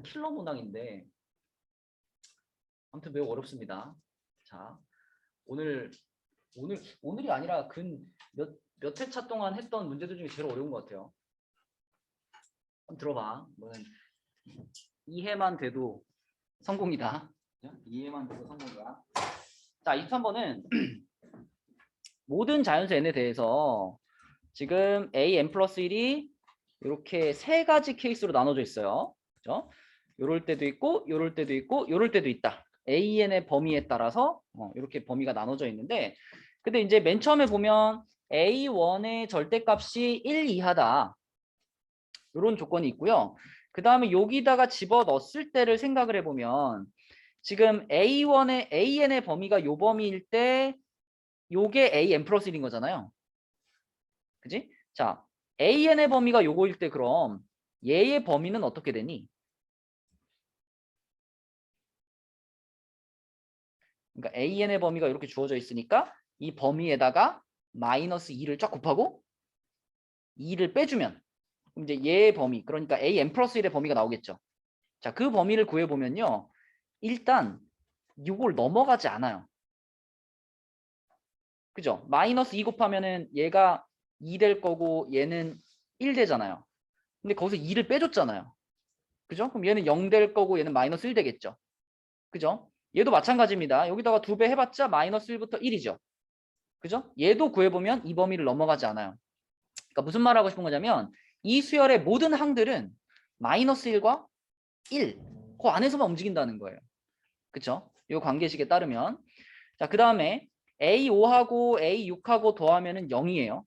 킬러 문항인데 아무튼 매우 어렵습니다. 자 오늘이 아니라 몇 회차 동안 했던 문제들 중에 제일 어려운 것 같아요. 한번 들어봐. 이거는 이해만 돼도 성공이다. 이해만 돼도 성공이다. 자 23번은 모든 자연수 n에 대해서 지금 an 플러스 1이 이렇게 3가지 케이스로 나눠져 있어요. 그죠? 요럴 때도 있고 요럴 때도 있고 요럴 때도 있다. an의 범위에 따라서 이렇게 범위가 나눠져 있는데 근데 이제 맨 처음에 보면 a1의 절대값이 1 이하다. 이런 조건이 있고요. 그 다음에 여기다가 집어 넣었을 때를 생각을 해보면 지금 A1의 AN의 범위가 요 범위일 때 요게 AN 플러스 1인 거잖아요. 그지? 자, AN의 범위가 요거일 때 그럼 얘의 범위는 어떻게 되니? 그러니까 AN의 범위가 이렇게 주어져 있으니까 이 범위에다가 마이너스 2를 쫙 곱하고 2를 빼주면 그럼 이제 얘의 범위 그러니까 AN 플러스 1의 범위가 나오겠죠. 자, 그 범위를 구해보면요. 일단 이걸 넘어가지 않아요. 그죠? 마이너스 2 곱하면은 얘가 2 될 거고 얘는 1 되잖아요. 근데 거기서 2를 빼줬잖아요. 그죠? 그럼 얘는 0 될 거고 얘는 마이너스 1 되겠죠. 그죠? 얘도 마찬가지입니다. 여기다가 2배 해봤자 마이너스 1부터 1이죠. 그죠? 얘도 구해보면 이 범위를 넘어가지 않아요. 그러니까 무슨 말 하고 싶은 거냐면 이 수열의 모든 항들은 마이너스 1과 1, 그 안에서만 움직인다는 거예요. 그쵸? 이 관계식에 따르면. 자, 그 다음에 A5하고 A6하고 더하면은 0이에요.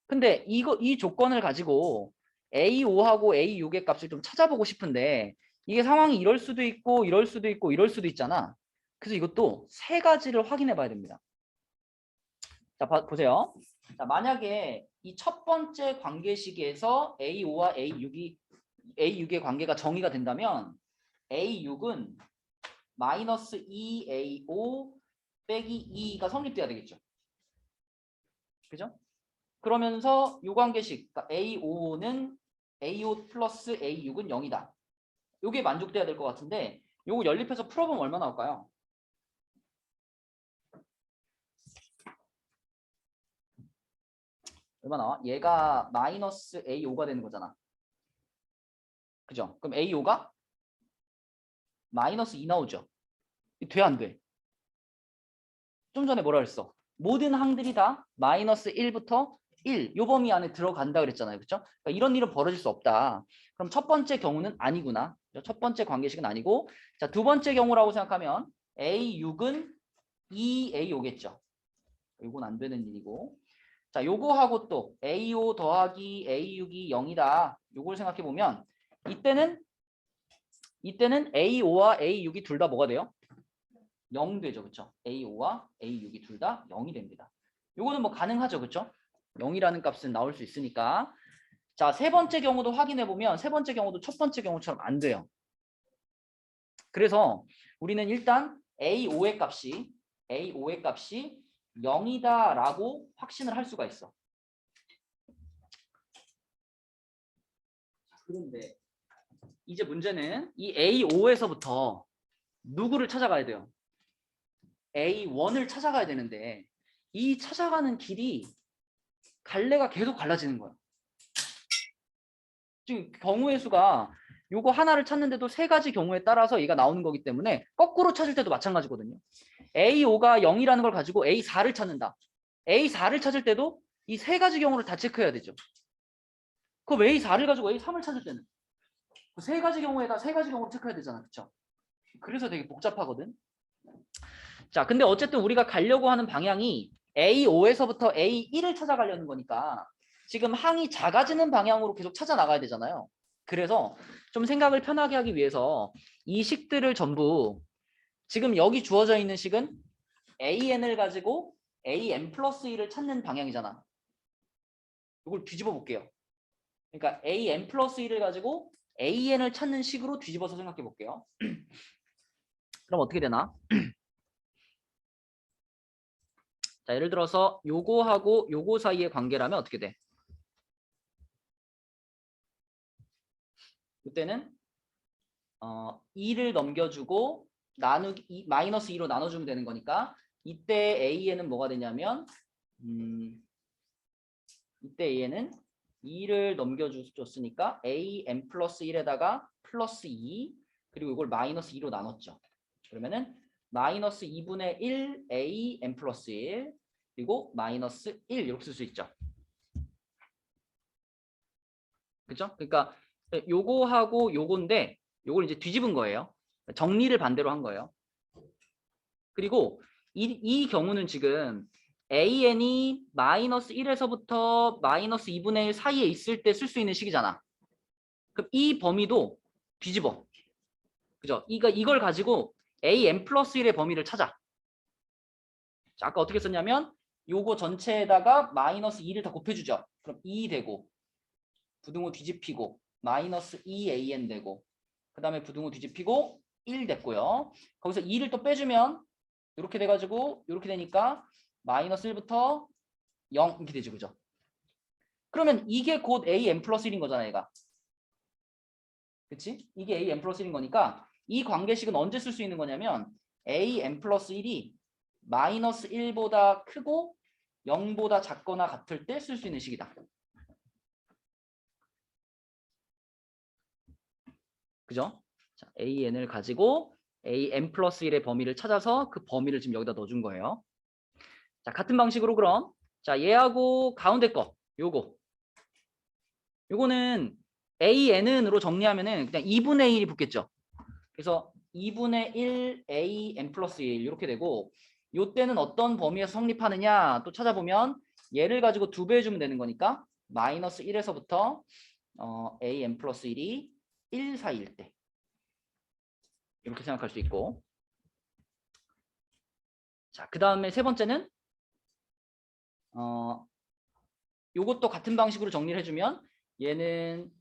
근데 이 조건을 가지고 A5하고 A6의 값을 좀 찾아보고 싶은데 이게 상황이 이럴 수도 있고 이럴 수도 있고 이럴 수도 있잖아. 그래서 이것도 3가지를 확인해 봐야 됩니다. 자, 보세요. 자, 만약에 이 첫 번째 관계식에서 A5와 A6의 관계가 정의가 된다면 A6은 마이너스 2A5 빼기 2가 성립돼야 되겠죠. 그죠? 그러면서 요 관계식 그러니까 A5는 A5 플러스 A6은 0이다. 요게 만족돼야 될 것 같은데 요거 연립해서 풀어보면 얼마 나올까요? 얼마 나와? 얘가 마이너스 A5가 되는 거잖아. 그죠? 그럼 A5가 마이너스 2 나오죠. 돼 안 돼? 좀 전에 뭐라 그랬어? 모든 항들이 다 마이너스 1부터 1, 요 범위 안에 들어간다 그랬잖아요. 그렇죠? 그러니까 이런 일은 벌어질 수 없다. 그럼 첫 번째 경우는 아니구나. 첫 번째 관계식은 아니고, 자, 두 번째 경우라고 생각하면 A6은 2A5겠죠. 이건 안 되는 일이고. 자, 요거하고 또 A5 더하기 A6이 0이다. 요걸 생각해 보면 이때는 A5와 A6이 둘 다 뭐가 돼요? 0 되죠. 그렇죠? A5와 A6이 둘 다 0이 됩니다. 요거는 뭐 가능하죠. 그렇죠? 0이라는 값은 나올 수 있으니까. 자, 세 번째 경우도 확인해 보면 세 번째 경우도 첫 번째 경우처럼 안 돼요. 그래서 우리는 일단 A5의 값이 0이다라고 확신을 할 수가 있어. 그런데 이제 문제는 이 A5에서부터 누구를 찾아가야 돼요? A1을 찾아가야 되는데 이 찾아가는 길이 갈래가 계속 갈라지는 거야. 지금 경우의 수가 요거 하나를 찾는데도 세 가지 경우에 따라서 얘가 나오는 거기 때문에 거꾸로 찾을 때도 마찬가지거든요. A5가 0이라는 걸 가지고 A4를 찾는다. A4를 찾을 때도 이 세 가지 경우를 다 체크해야 되죠. 그럼 A4를 가지고 A3을 찾을 때는 그 세 가지 경우에다 세 가지 경우를 체크해야 되잖아. 그렇죠? 그래서 되게 복잡하거든. 자, 근데 어쨌든 우리가 가려고 하는 방향이 A5에서부터 A1을 찾아가려는 거니까 지금 항이 작아지는 방향으로 계속 찾아 나가야 되잖아요. 그래서 좀 생각을 편하게 하기 위해서 이 식들을 전부 지금 여기 주어져 있는 식은 AN을 가지고 AN 플러스 1을 찾는 방향이잖아. 이걸 뒤집어 볼게요. 그러니까 AN 플러스 1을 가지고 AN을 찾는 식으로 뒤집어서 생각해 볼게요. 그럼 어떻게 되나? 자, 예를 들어서 요거하고 요거 사이의 관계라면 어떻게 돼? 이때는 2를 넘겨주고 나누기 마이너스 2로 나눠주면 되는 거니까 이때 A에는 뭐가 되냐면 이때 A에는 2를 넘겨줬으니까 AN 플러스 1에다가 플러스 2 그리고 이걸 마이너스 2로 나눴죠. 그러면은 마이너스 2분의 1 AN 플러스 1 그리고 마이너스 1 이렇게 쓸 수 있죠. 그죠? 그러니까 요거하고 요건데 요걸 이제 뒤집은 거예요. 정리를 반대로 한 거예요. 그리고 이 경우는 지금 AN이 마이너스 1에서부터 마이너스 2분의 1 사이에 있을 때 쓸 수 있는 식이잖아. 그럼 이 범위도 뒤집어. 그죠? 이걸 가지고 AN 플러스 1의 범위를 찾아. 자, 아까 어떻게 썼냐면 요거 전체에다가 마이너스 2를 더 곱해주죠. 그럼 2 되고 부등호 뒤집히고 마이너스 2AN 되고 그 다음에 부등호 뒤집히고 1 됐고요. 거기서 2를 또 빼주면 이렇게 돼가지고 이렇게 되니까 마이너스 1부터 0 이렇게 되죠. 그죠? 그러면 이게 곧 AN 플러스 1인 거잖아 얘가. 그치? 이게 AN 플러스 1인 거니까 이 관계식은 언제 쓸 수 있는 거냐면 AN 플러스 1이 마이너스 1보다 크고 0보다 작거나 같을 때 쓸 수 있는 식이다. 그죠? 자, AN을 가지고 AN 플러스 1의 범위를 찾아서 그 범위를 지금 여기다 넣어준 거예요. 자, 같은 방식으로 그럼 자 얘하고 가운데 거 요거는 AN으로 정리하면은 그냥 2분의 1이 붙겠죠. 그래서 2분의 1 AN 플러스 1 이렇게 되고 요때는 어떤 범위에서 성립하느냐 또 찾아보면 얘를 가지고 2배 해주면 되는 거니까 마이너스 1에서부터 AN 플러스 1이 1 사이일 때 이렇게 생각할 수 있고 자, 그 다음에 세 번째는 요것도 같은 방식으로 정리를 해주면 얘는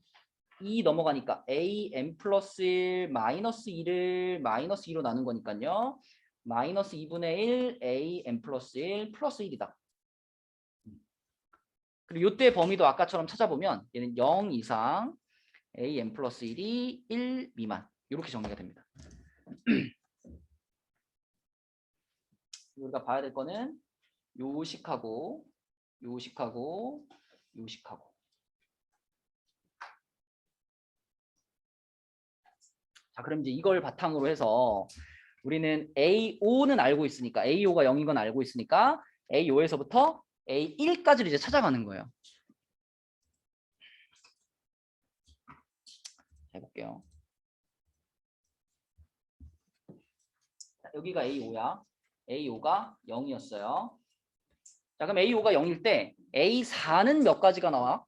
2 넘어가니까 AN 플러스 1 마이너스 2를 마이너스 2로 나눈 거니까요. 마이너스 2분의 1 AN 플러스 1 플러스 1이다. 그리고 요때 범위도 아까처럼 찾아보면 얘는 0 이상 AN 플러스 1이 1 미만 이렇게 정리가 됩니다. 우리가 봐야 될 거는 요식하고 요식하고 요식하고 자, 그럼 이제 이걸 바탕으로 해서 우리는 A5는 알고 있으니까 A5가 0인 건 알고 있으니까 A5에서부터 A1까지를 이제 찾아가는 거예요. 해볼게요. 자, 여기가 A5야. A5가 0이었어요. 자, 그럼 A5가 0일 때 A4는 몇 가지가 나와?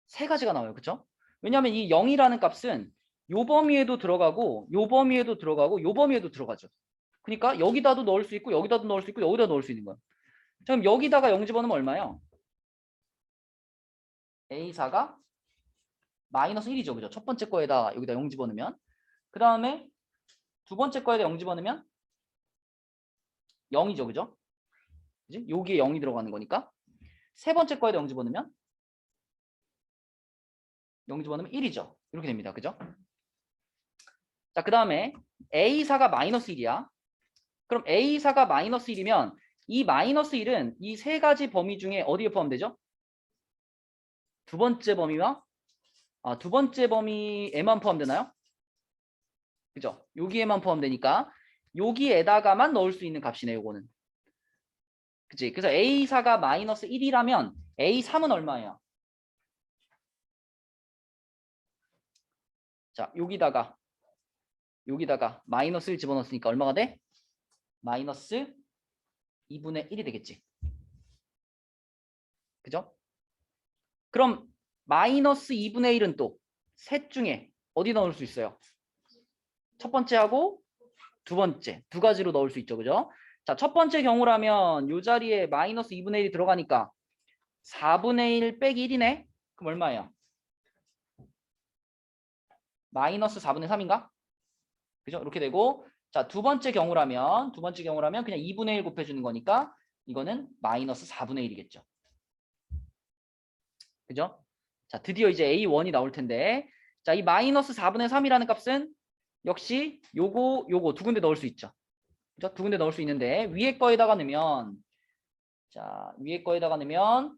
3가지가 나와요. 그쵸? 왜냐하면 이 0이라는 값은 요 범위에도 들어가고 요 범위에도 들어가고 요 범위에도 들어가죠. 그러니까 여기다도 넣을 수 있고 여기다도 넣을 수 있고 여기다 넣을 수 있는 거야. 자, 그럼 여기다가 0 집어넣으면 얼마예요? A4가 마이너스 1이죠. 그죠? 첫 번째 거에다 여기다 0 집어넣으면 그 다음에 두 번째 거에다 0 집어넣으면 0이죠. 그죠? 그지? 여기에 0이 들어가는 거니까 세 번째 거에다 0 집어넣으면 0 집어넣으면 1이죠. 이렇게 됩니다. 그죠? 자, 그 다음에 A4가 마이너스 1이야. 그럼 A4가 마이너스 1이면 이 마이너스 1은 이 세 가지 범위 중에 어디에 포함되죠? 두 번째 범위와 두 번째 범위에만 포함되나요? 그죠? 여기에만 포함되니까 여기에다가만 넣을 수 있는 값이네, 요거는. 그치? 그래서 A4가 마이너스 1이라면 A3은 얼마예요? 자, 여기다가 마이너스 1 집어넣었으니까 얼마가 돼? 마이너스 2분의 1이 되겠지. 그죠? 그럼 마이너스 2분의 1은 또 셋 중에 어디 넣을 수 있어요? 첫 번째하고 두 번째 두 가지로 넣을 수 있죠. 그죠? 자, 첫 번째 경우라면 이 자리에 마이너스 2분의 1이 들어가니까 4분의 1 빼기 1이네. 그럼 얼마예요? 마이너스 4분의 3인가? 그죠? 이렇게 되고, 자, 두 번째 경우라면 그냥 2분의 1 곱해주는 거니까 이거는 마이너스 4분의 1이겠죠. 그죠? 자, 드디어 이제 A1이 나올 텐데, 자, 이 마이너스 4분의 3이라는 값은 역시 요거 두 군데 넣을 수 있죠. 그죠? 두 군데 넣을 수 있는데 위에 거에다가 넣으면, 자, 위에 거에다가 넣으면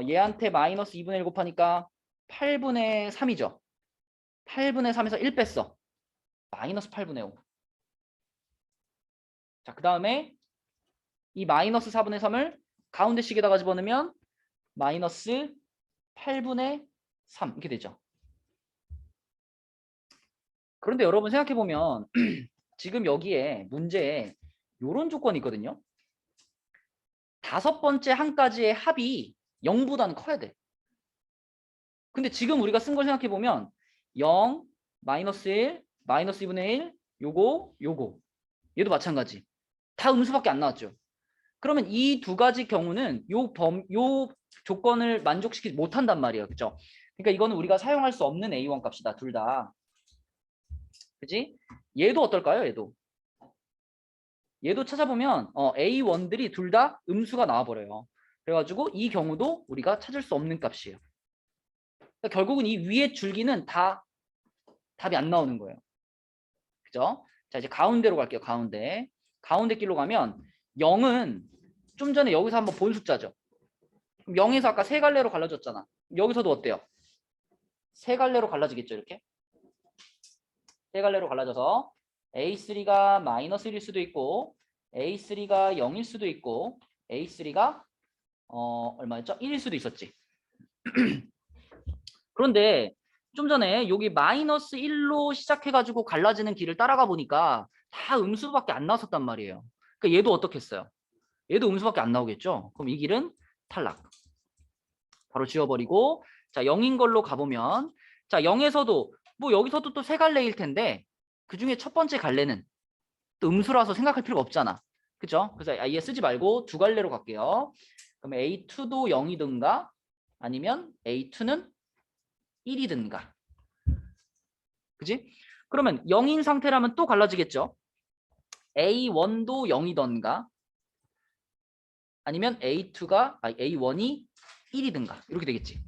얘한테 마이너스 2분의 1 곱하니까 8분의 3이죠. 8분의 3에서 1 뺐어. 마이너스 8분의 5. 자, 그 다음에 이 마이너스 4분의 3을 가운데 식에다가 집어넣으면 마이너스 8분의 3 이렇게 되죠. 그런데 여러분 생각해보면 지금 여기에 문제에 이런 조건이 있거든요. 다섯 번째 한 가지의 합이 0보다는 커야 돼. 근데 지금 우리가 쓴 걸 생각해보면 0, 마이너스 1, 마이너스 2분의 1, 요거 얘도 마찬가지. 다 음수밖에 안 나왔죠. 그러면 이 두 가지 경우는 요 조건을 만족시키지 못한단 말이에요. 그죠? 그러니까 이거는 우리가 사용할 수 없는 A1 값이다. 둘 다. 그지? 얘도 어떨까요? 얘도 찾아보면 A1들이 둘 다 음수가 나와버려요. 그래가지고 이 경우도 우리가 찾을 수 없는 값이에요. 그러니까 결국은 이 위에 줄기는 다 답이 안 나오는 거예요. 그죠? 자, 이제 가운데로 갈게요. 가운데 길로 가면 0은 좀 전에 여기서 한번 본 숫자죠. 0에서 아까 세 갈래로 갈라졌잖아. 여기서도 어때요? 세 갈래로 갈라지겠죠, 이렇게? 세 갈래로 갈라져서 A3가 마이너스 1일 수도 있고 A3가 0일 수도 있고 A3가 얼마였죠? 1일 수도 있었지. 그런데 좀 전에 여기 마이너스 1로 시작해가지고 갈라지는 길을 따라가 보니까 다 음수밖에 안 나왔었단 말이에요. 그러니까 얘도 어떻겠어요? 얘도 음수밖에 안 나오겠죠? 그럼 이 길은 탈락. 바로 지워버리고, 자, 0인 걸로 가보면, 자, 0에서도 뭐 여기서도 또 세 갈래일 텐데 그 중에 첫 번째 갈래는 또 음수라서 생각할 필요가 없잖아. 그죠? 그래서 얘 쓰지 말고 두 갈래로 갈게요. 그럼 A2도 0이든가 아니면 A2는 1이든가. 그지? 그러면 0인 상태라면 또 갈라지겠죠? A1도 0이던가 아니면 A1이 1이든가 이렇게 되겠지.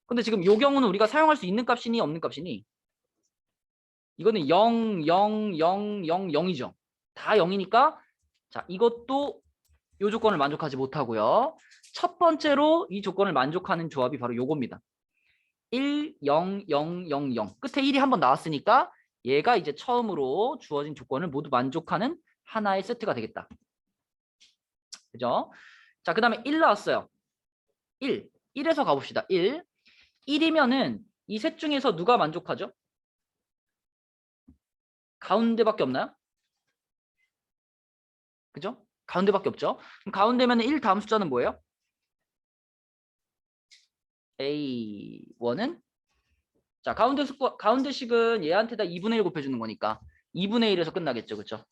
근데 지금 이 경우는 우리가 사용할 수 있는 값이니 없는 값이니? 이거는 0, 0, 0, 0, 0이죠. 다 0이니까 자, 이것도 이 조건을 만족하지 못하고요. 첫 번째로 이 조건을 만족하는 조합이 바로 요겁니다. 1, 0, 0, 0, 0. 끝에 1이 한번 나왔으니까 얘가 이제 처음으로 주어진 조건을 모두 만족하는 하나의 세트가 되겠다. 그죠? 자, 그 다음에 1 나왔어요. 1. 1에서 가봅시다. 1. 1이면은 이 셋 중에서 누가 만족하죠? 가운데밖에 없나요? 그죠? 가운데밖에 없죠. 그럼 가운데면 1 다음 숫자는 뭐예요? A1은 자, 가운데식은 얘한테다 2분의 1 곱해주는 거니까 2분의 1에서 끝나겠죠. 그죠?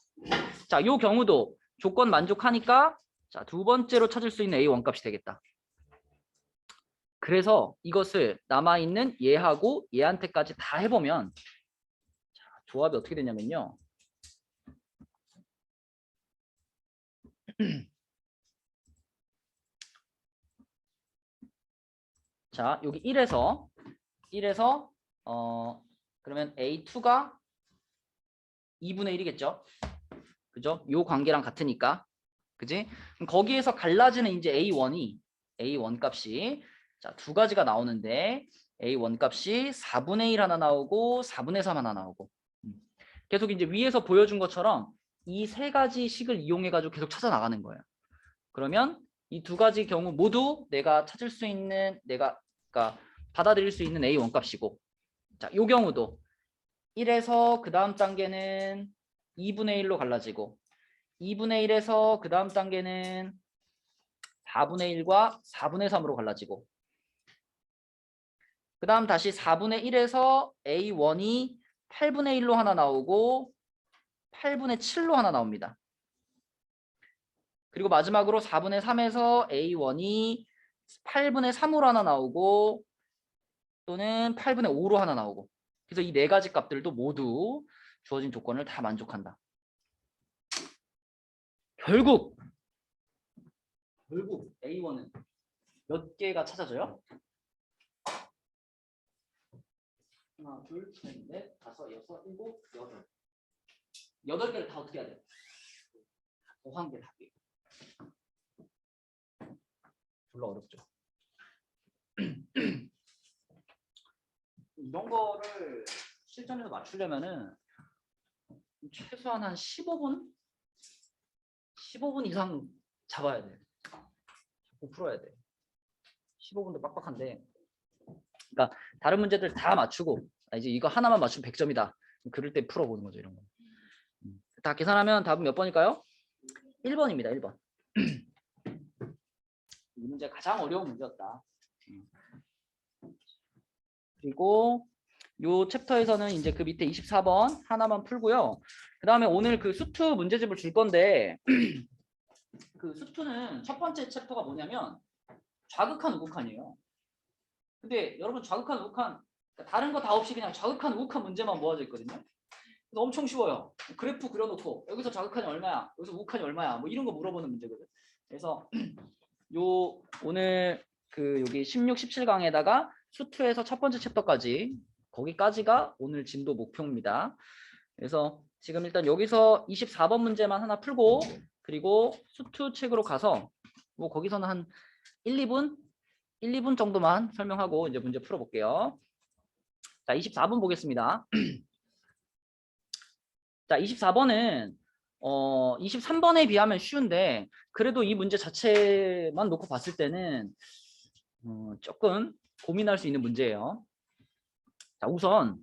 자, 요 경우도 조건 만족하니까 자, 두 번째로 찾을 수 있는 A1 값이 되겠다. 그래서 이것을 남아있는 얘하고 얘한테까지 다 해보면 자, 조합이 어떻게 되냐면요. 자, 여기 1에서 그러면 A2가 2분의 1이겠죠. 그죠? 요 관계랑 같으니까. 그지? 그럼 거기에서 갈라지는 이제 A1 값이 자, 두 가지가 나오는데 A1 값이 4분의 1 하나 나오고 4분의 3 하나 나오고 계속 이제 위에서 보여준 것처럼 이 세 가지 식을 이용해 가지고 계속 찾아 나가는 거예요. 그러면 이 두 가지 경우 모두 내가 찾을 수 있는 그러니까 받아들일 수 있는 A1 값이고 자, 요 경우도 1에서 그 다음 단계는 2분의 1로 갈라지고 2분의 1에서 그 다음 단계는 4분의 1과 4분의 3으로 갈라지고 그 다음 다시 4분의 1에서 A1이 8분의 1로 하나 나오고 8분의 7로 하나 나옵니다. 그리고 마지막으로 4분의 3에서 A1이 8분의 3으로 하나 나오고 또는 8분의 5로 하나 나오고 그래서 이 네 가지 값들도 모두 주어진 조건을 다 만족한다. 결국 A1은 몇 개가 찾아져요? 하나, 둘, 셋, 넷, 다섯, 여섯, 일곱, 여덟. 8개를 다 어떻게 해야 돼요? 더한 개 답이. 별로 어렵죠. 이런 거를 실전에서 맞추려면은 최소한 한 15분? 15분 이상 잡아야 돼. 자꾸 풀어야 돼. 15분도 빡빡한데. 그러니까 다른 문제들 다 맞추고 이제 이거 하나만 맞추면 100점이다. 그럴 때 풀어보는 거죠. 이런 거. 다 계산하면 답은 몇 번일까요? 1번입니다. 1번. 이 문제 가장 어려운 문제였다. 그리고 요 챕터에서는 이제 그 밑에 24번 하나만 풀고요. 그 다음에 오늘 그 수투 문제집을 줄 건데 그 수투는 첫 번째 챕터가 뭐냐면 좌극한 우극한이에요. 근데 여러분 좌극한 우극한 다른 거 다 없이 그냥 좌극한 우극한 문제만 모아져 있거든요. 그래서 엄청 쉬워요. 그래프 그려놓고 여기서 좌극한이 얼마야, 여기서 우극한이 얼마야, 뭐 이런 거 물어보는 문제거든. 그래서 요 오늘 그 여기 16, 17강에다가 수투에서 첫 번째 챕터까지 거기까지가 오늘 진도 목표입니다. 그래서 지금 일단 여기서 24번 문제만 하나 풀고 그리고 수투 책으로 가서 뭐 거기서는 한 1, 2분 정도만 설명하고 이제 문제 풀어볼게요. 자, 24번 보겠습니다. 자, 24번은 23번에 비하면 쉬운데 그래도 이 문제 자체만 놓고 봤을 때는 조금 고민할 수 있는 문제예요. 자, 우선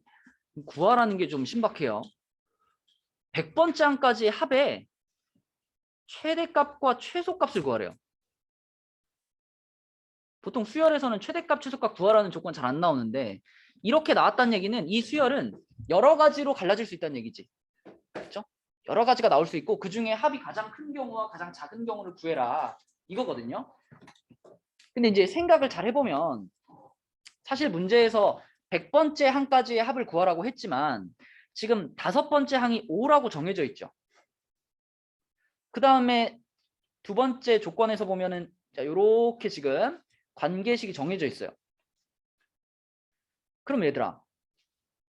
구하라는 게 좀 신박해요. 100번째 항까지의 합의 최대값과 최소값을 구하래요. 보통 수열에서는 최대값, 최소값 구하라는 조건 잘 안 나오는데 이렇게 나왔다는 얘기는 이 수열은 여러 가지로 갈라질 수 있다는 얘기지. 그렇죠? 여러 가지가 나올 수 있고 그중에 합이 가장 큰 경우와 가장 작은 경우를 구해라 이거거든요. 근데 이제 생각을 잘 해보면 사실 문제에서 100번째 항까지의 합을 구하라고 했지만 지금 5번째 항이 5라고 정해져 있죠. 그 다음에 두 번째 조건에서 보면은 자, 요렇게 지금 관계식이 정해져 있어요. 그럼 얘들아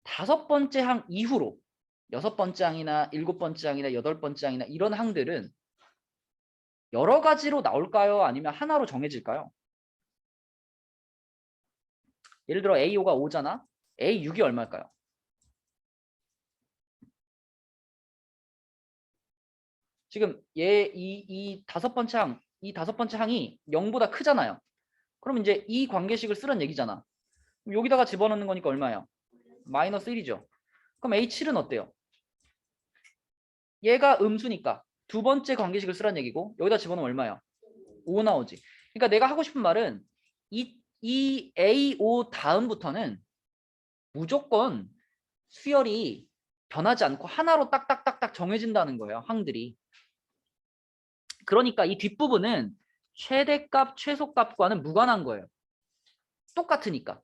5번째 항 이후로 6번째 항이나 7번째 항이나 8번째 항이나 이런 항들은 여러 가지로 나올까요? 아니면 하나로 정해질까요? 예를 들어 A5가 5잖아. A6이 얼마일까요? 지금 이 5번째 항 이 다섯 번째 항이 0보다 크잖아요. 그럼 이제 이 관계식을 쓰란 얘기잖아. 그럼 여기다가 집어넣는 거니까 얼마예요? 마이너스 1이죠. 그럼 A7은 어때요? 얘가 음수니까 두 번째 관계식을 쓰란 얘기고 여기다 집어넣으면 얼마예요? 5 나오지. 그러니까 내가 하고 싶은 말은 이 A5 다음부터는 무조건 수열이 변하지 않고 하나로 딱딱딱딱 정해진다는 거예요. 항들이. 그러니까 이 뒷부분은 최대값, 최소값과는 무관한 거예요. 똑같으니까.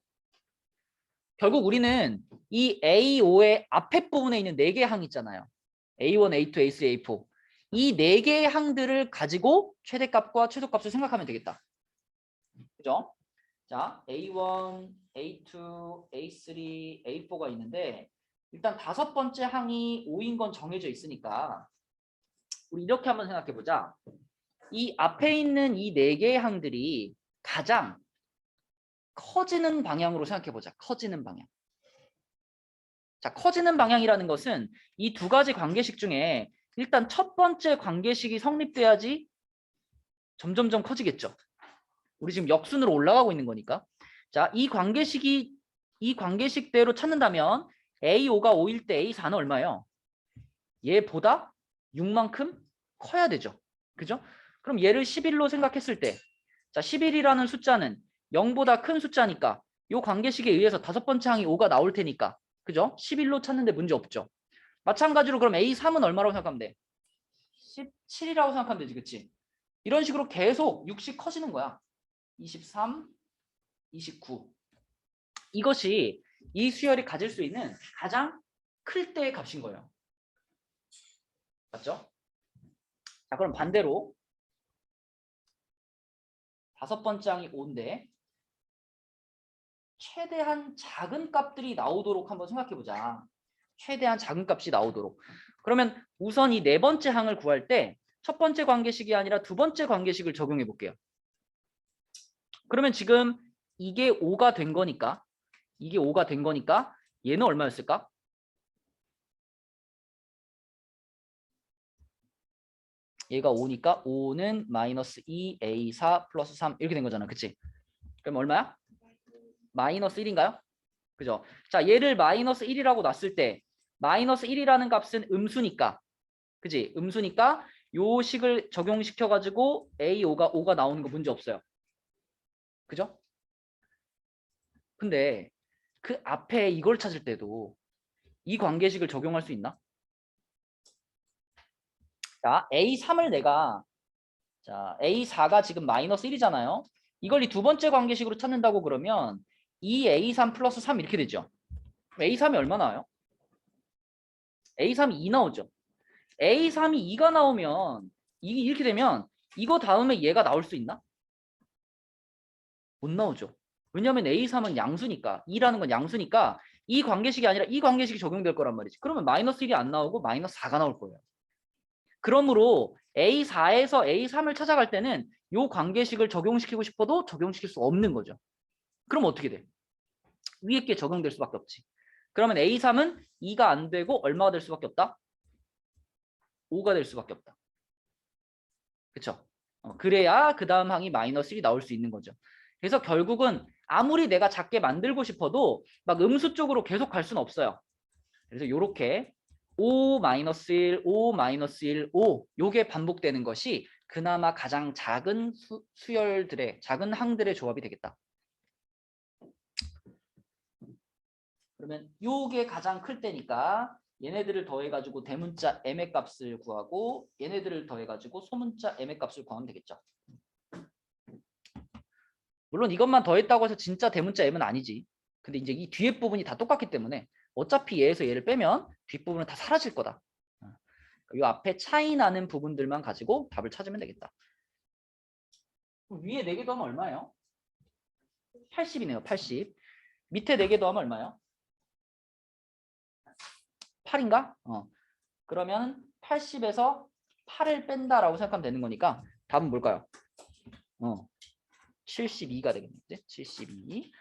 결국 우리는 이 A5의 앞에 부분에 있는 4개의 항 있잖아요. A1, A2, A3, A4. 이 4개의 항들을 가지고 최대값과 최소값을 생각하면 되겠다. 그죠? 자, A1, A2, A3, A4가 있는데 일단 다섯 번째 항이 5인 건 정해져 있으니까 우리 이렇게 한번 생각해 보자. 이 앞에 있는 이 4개의 항들이 가장 커지는 방향으로 생각해 보자. 커지는 방향. 자, 커지는 방향이라는 것은 이 두 가지 관계식 중에 일단 첫 번째 관계식이 성립돼야지 점점점 커지겠죠. 우리 지금 역순으로 올라가고 있는 거니까. 자, 이 관계식대로 찾는다면 A5가 5일 때 A4는 얼마예요? 얘보다 6만큼 커야 되죠. 그죠? 그럼 얘를 11로 생각했을 때, 자, 11이라는 숫자는 0보다 큰 숫자니까 이 관계식에 의해서 다섯 번째 항이 5가 나올 테니까, 그죠? 11로 찾는데 문제 없죠. 마찬가지로 그럼 A3은 얼마라고 생각하면 돼? 17이라고 생각하면 되지, 그치? 이런 식으로 계속 6씩 커지는 거야. 23, 29. 이것이 이 수열이 가질 수 있는 가장 클 때의 값인 거예요. 맞죠? 자, 그럼 반대로 다섯 번째 항이 5인데 최대한 작은 값들이 나오도록 한번 생각해 보자. 최대한 작은 값이 나오도록. 그러면 우선 이 네 번째 항을 구할 때 첫 번째 관계식이 아니라 두 번째 관계식을 적용해 볼게요. 그러면 지금 이게 5가 된 거니까 얘는 얼마였을까? 얘가 5니까 5는 마이너스 2A4 플러스 3 이렇게 된 거잖아. 그치? 그럼 얼마야? 마이너스 1인가요? 그죠? 자, 얘를 마이너스 1이라고 놨을 때 마이너스 1이라는 값은 음수니까 그지? 음수니까 요 식을 적용시켜 가지고 A5가 5가 나오는 거 문제 없어요. 그죠? 근데 그 앞에 이걸 찾을 때도 이 관계식을 적용할 수 있나? 자, A3을 내가 자, A4가 지금 마이너스 1이잖아요. 이걸 이 두 번째 관계식으로 찾는다고 그러면 2A3 플러스 3 이렇게 되죠. A3이 얼마 나와요? A3이 2 나오죠. A3이 2가 나오면 이게 이렇게 되면 이거 다음에 얘가 나올 수 있나? 못 나오죠. 왜냐하면 A3은 양수니까 2라는 건 양수니까 이 관계식이 아니라 이 관계식이 적용될 거란 말이지. 그러면 마이너스 1이 안 나오고 마이너스 4가 나올 거예요. 그러므로 A4에서 A3을 찾아갈 때는 이 관계식을 적용시키고 싶어도 적용시킬 수 없는 거죠. 그럼 어떻게 돼? 위에 게 적용될 수밖에 없지. 그러면 A3은 2가 안 되고 얼마가 될 수밖에 없다? 5가 될 수밖에 없다. 그쵸? 그래야 그 다음 항이 마이너스 1이 나올 수 있는 거죠. 그래서 결국은 아무리 내가 작게 만들고 싶어도 막 음수 쪽으로 계속 갈 수는 없어요. 그래서 요렇게 5-1, 5-1, 5 요게 반복되는 것이 그나마 가장 작은 수열들의 작은 항들의 조합이 되겠다. 그러면 요게 가장 클 때니까 얘네들을 더해가지고 대문자 m의 값을 구하고 얘네들을 더해가지고 소문자 m의 값을 구하면 되겠죠. 물론 이것만 더했다고 해서 진짜 대문자 m은 아니지. 근데 이제 이 뒤에 부분이 다 똑같기 때문에 어차피 얘에서 얘를 빼면 뒷부분은 다 사라질 거다. 이 앞에 차이 나는 부분들만 가지고 답을 찾으면 되겠다. 위에 4개 더하면 얼마예요? 80이네요. 80. 밑에 4개 더하면 얼마예요? 8인가? 그러면 80에서 8을 뺀다라고 생각하면 되는 거니까 답은 뭘까요? 72가 되겠는데? 72.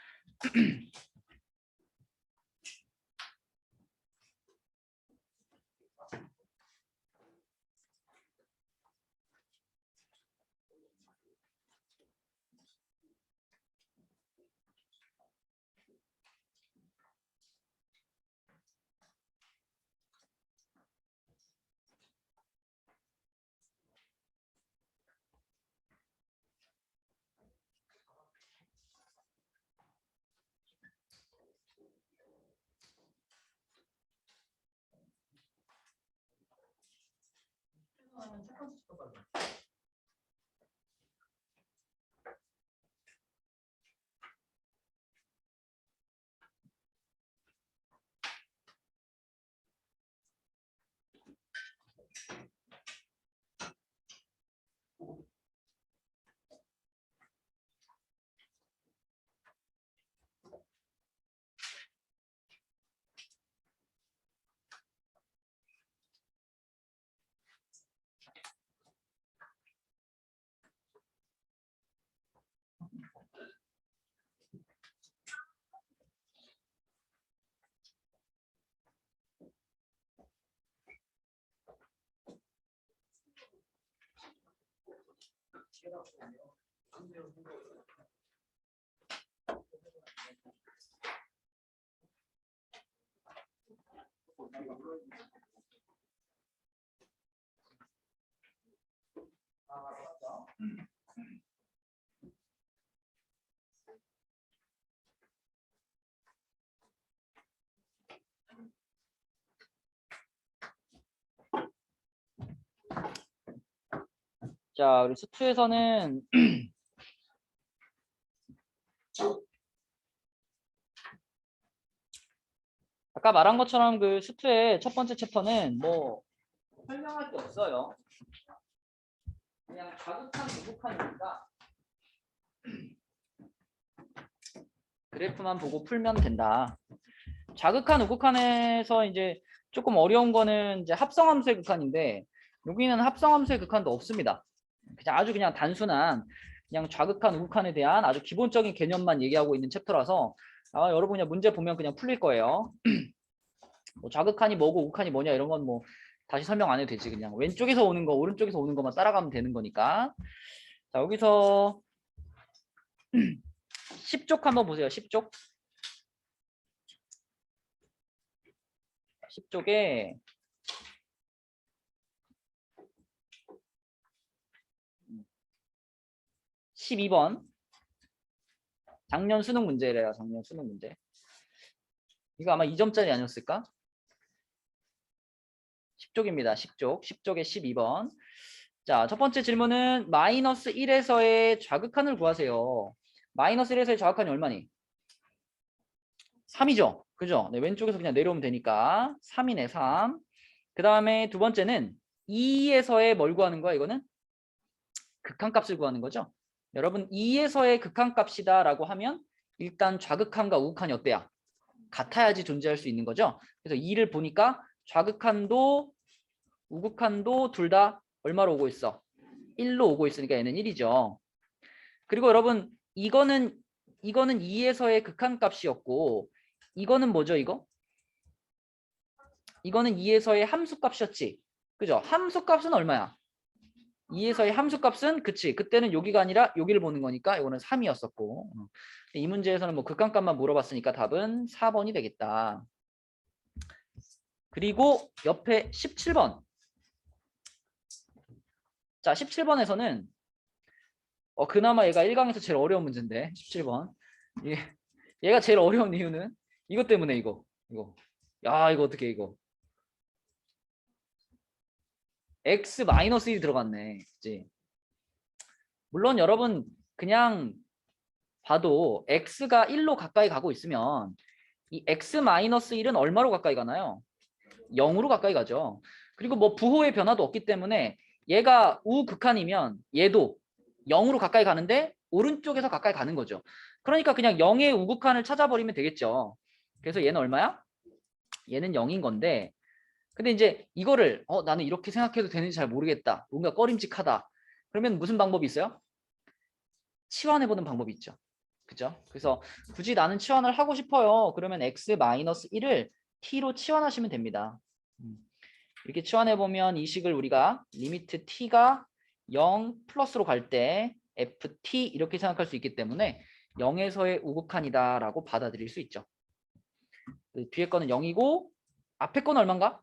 자, 우리 수투에서는 아까 말한 것처럼 그 수투의 첫 번째 챕터는 뭐 설명할 게 없어요. 그냥 자극한, 우극한이니까 그래프만 보고 풀면 된다. 자극한, 우극한에서 이제 조금 어려운 거는 이제 합성함수의 극한인데 여기는 합성함수의 극한도 없습니다. 그냥 아주 그냥 단순한 그냥 좌극한, 우극한에 대한 아주 기본적인 개념만 얘기하고 있는 챕터라서 여러분이 문제 보면 그냥 풀릴 거예요. 뭐 좌극한이 뭐고 우극한이 뭐냐 이런 건 뭐 다시 설명 안 해도 되지. 그냥 왼쪽에서 오는 거, 오른쪽에서 오는 것만 따라가면 되는 거니까. 자, 여기서 10쪽 한번 보세요. 10쪽. 10쪽에 12번 작년 수능 문제래요. 작년 수능 문제. 이거 아마 2점짜리 아니었을까? 10쪽입니다. 10쪽. 10쪽에 12번. 자, 첫 번째 질문은 마이너스 1에서의 좌극한을 구하세요. 마이너스 1에서의 좌극한이 얼마니? 3이죠. 그죠? 네, 왼쪽에서 그냥 내려오면 되니까 3이네 3. 그 다음에 두 번째는 2에서의 뭘 구하는 거야? 이거는 극한값을 구하는 거죠. 여러분 2에서의 극한값이다 라고 하면 일단 좌극한과 우극한이 어때요? 같아야지 존재할 수 있는 거죠. 그래서 2를 보니까 좌극한도 우극한도 둘 다 얼마로 오고 있어? 1로 오고 있으니까 얘는 1이죠. 그리고 여러분 이거는 2에서의 극한값이었고 이거는 뭐죠 이거? 이거는 2에서의 함수값이었지. 그죠? 함수값은 얼마야? 2에서의 함수값은 그치. 그때는 여기가 아니라 여기를 보는 거니까 이거는 3이었었고 이 문제에서는 뭐 극한값만 물어봤으니까 답은 4번이 되겠다. 그리고 옆에 17번. 자, 17번에서는 그나마 얘가 1강에서 제일 어려운 문제인데 17번. 얘가 제일 어려운 이유는 이것 때문에 이거. 야, 이거 어떻게 이거. x-1이 들어갔네. 그치? 물론 여러분 그냥 봐도 x가 1로 가까이 가고 있으면 이 x-1은 얼마로 가까이 가나요? 0으로 가까이 가죠. 그리고 뭐 부호의 변화도 없기 때문에 얘가 우극한이면 얘도 0으로 가까이 가는데 오른쪽에서 가까이 가는 거죠. 그러니까 그냥 0의 우극한을 찾아버리면 되겠죠. 그래서 얘는 얼마야? 얘는 0인 건데 근데 이제 이거를 나는 이렇게 생각해도 되는지 잘 모르겠다. 뭔가 꺼림칙하다. 그러면 무슨 방법이 있어요? 치환해보는 방법이 있죠. 그죠? 그래서 굳이 나는 치환을 하고 싶어요. 그러면 x-1을 t로 치환하시면 됩니다. 이렇게 치환해보면 이 식을 우리가 리미트 t가 0 플러스로 갈 때 ft 이렇게 생각할 수 있기 때문에 0에서의 우극한이다 라고 받아들일 수 있죠. 뒤에 거는 0이고 앞에 거는 얼마인가?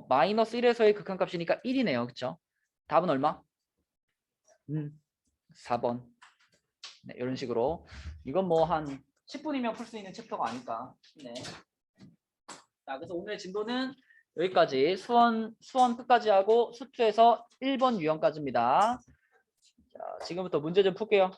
마이너스 1에서의 극한값이니까 1이네요. 그쵸? 답은 얼마? 4번. 네, 이런 식으로. 이건 뭐 한 10분이면 풀 수 있는 챕터가 아닐까 싶네. 자, 그래서 오늘의 진도는 여기까지 수원 끝까지 하고 수투에서 1번 유형까지입니다. 자, 지금부터 문제 좀 풀게요.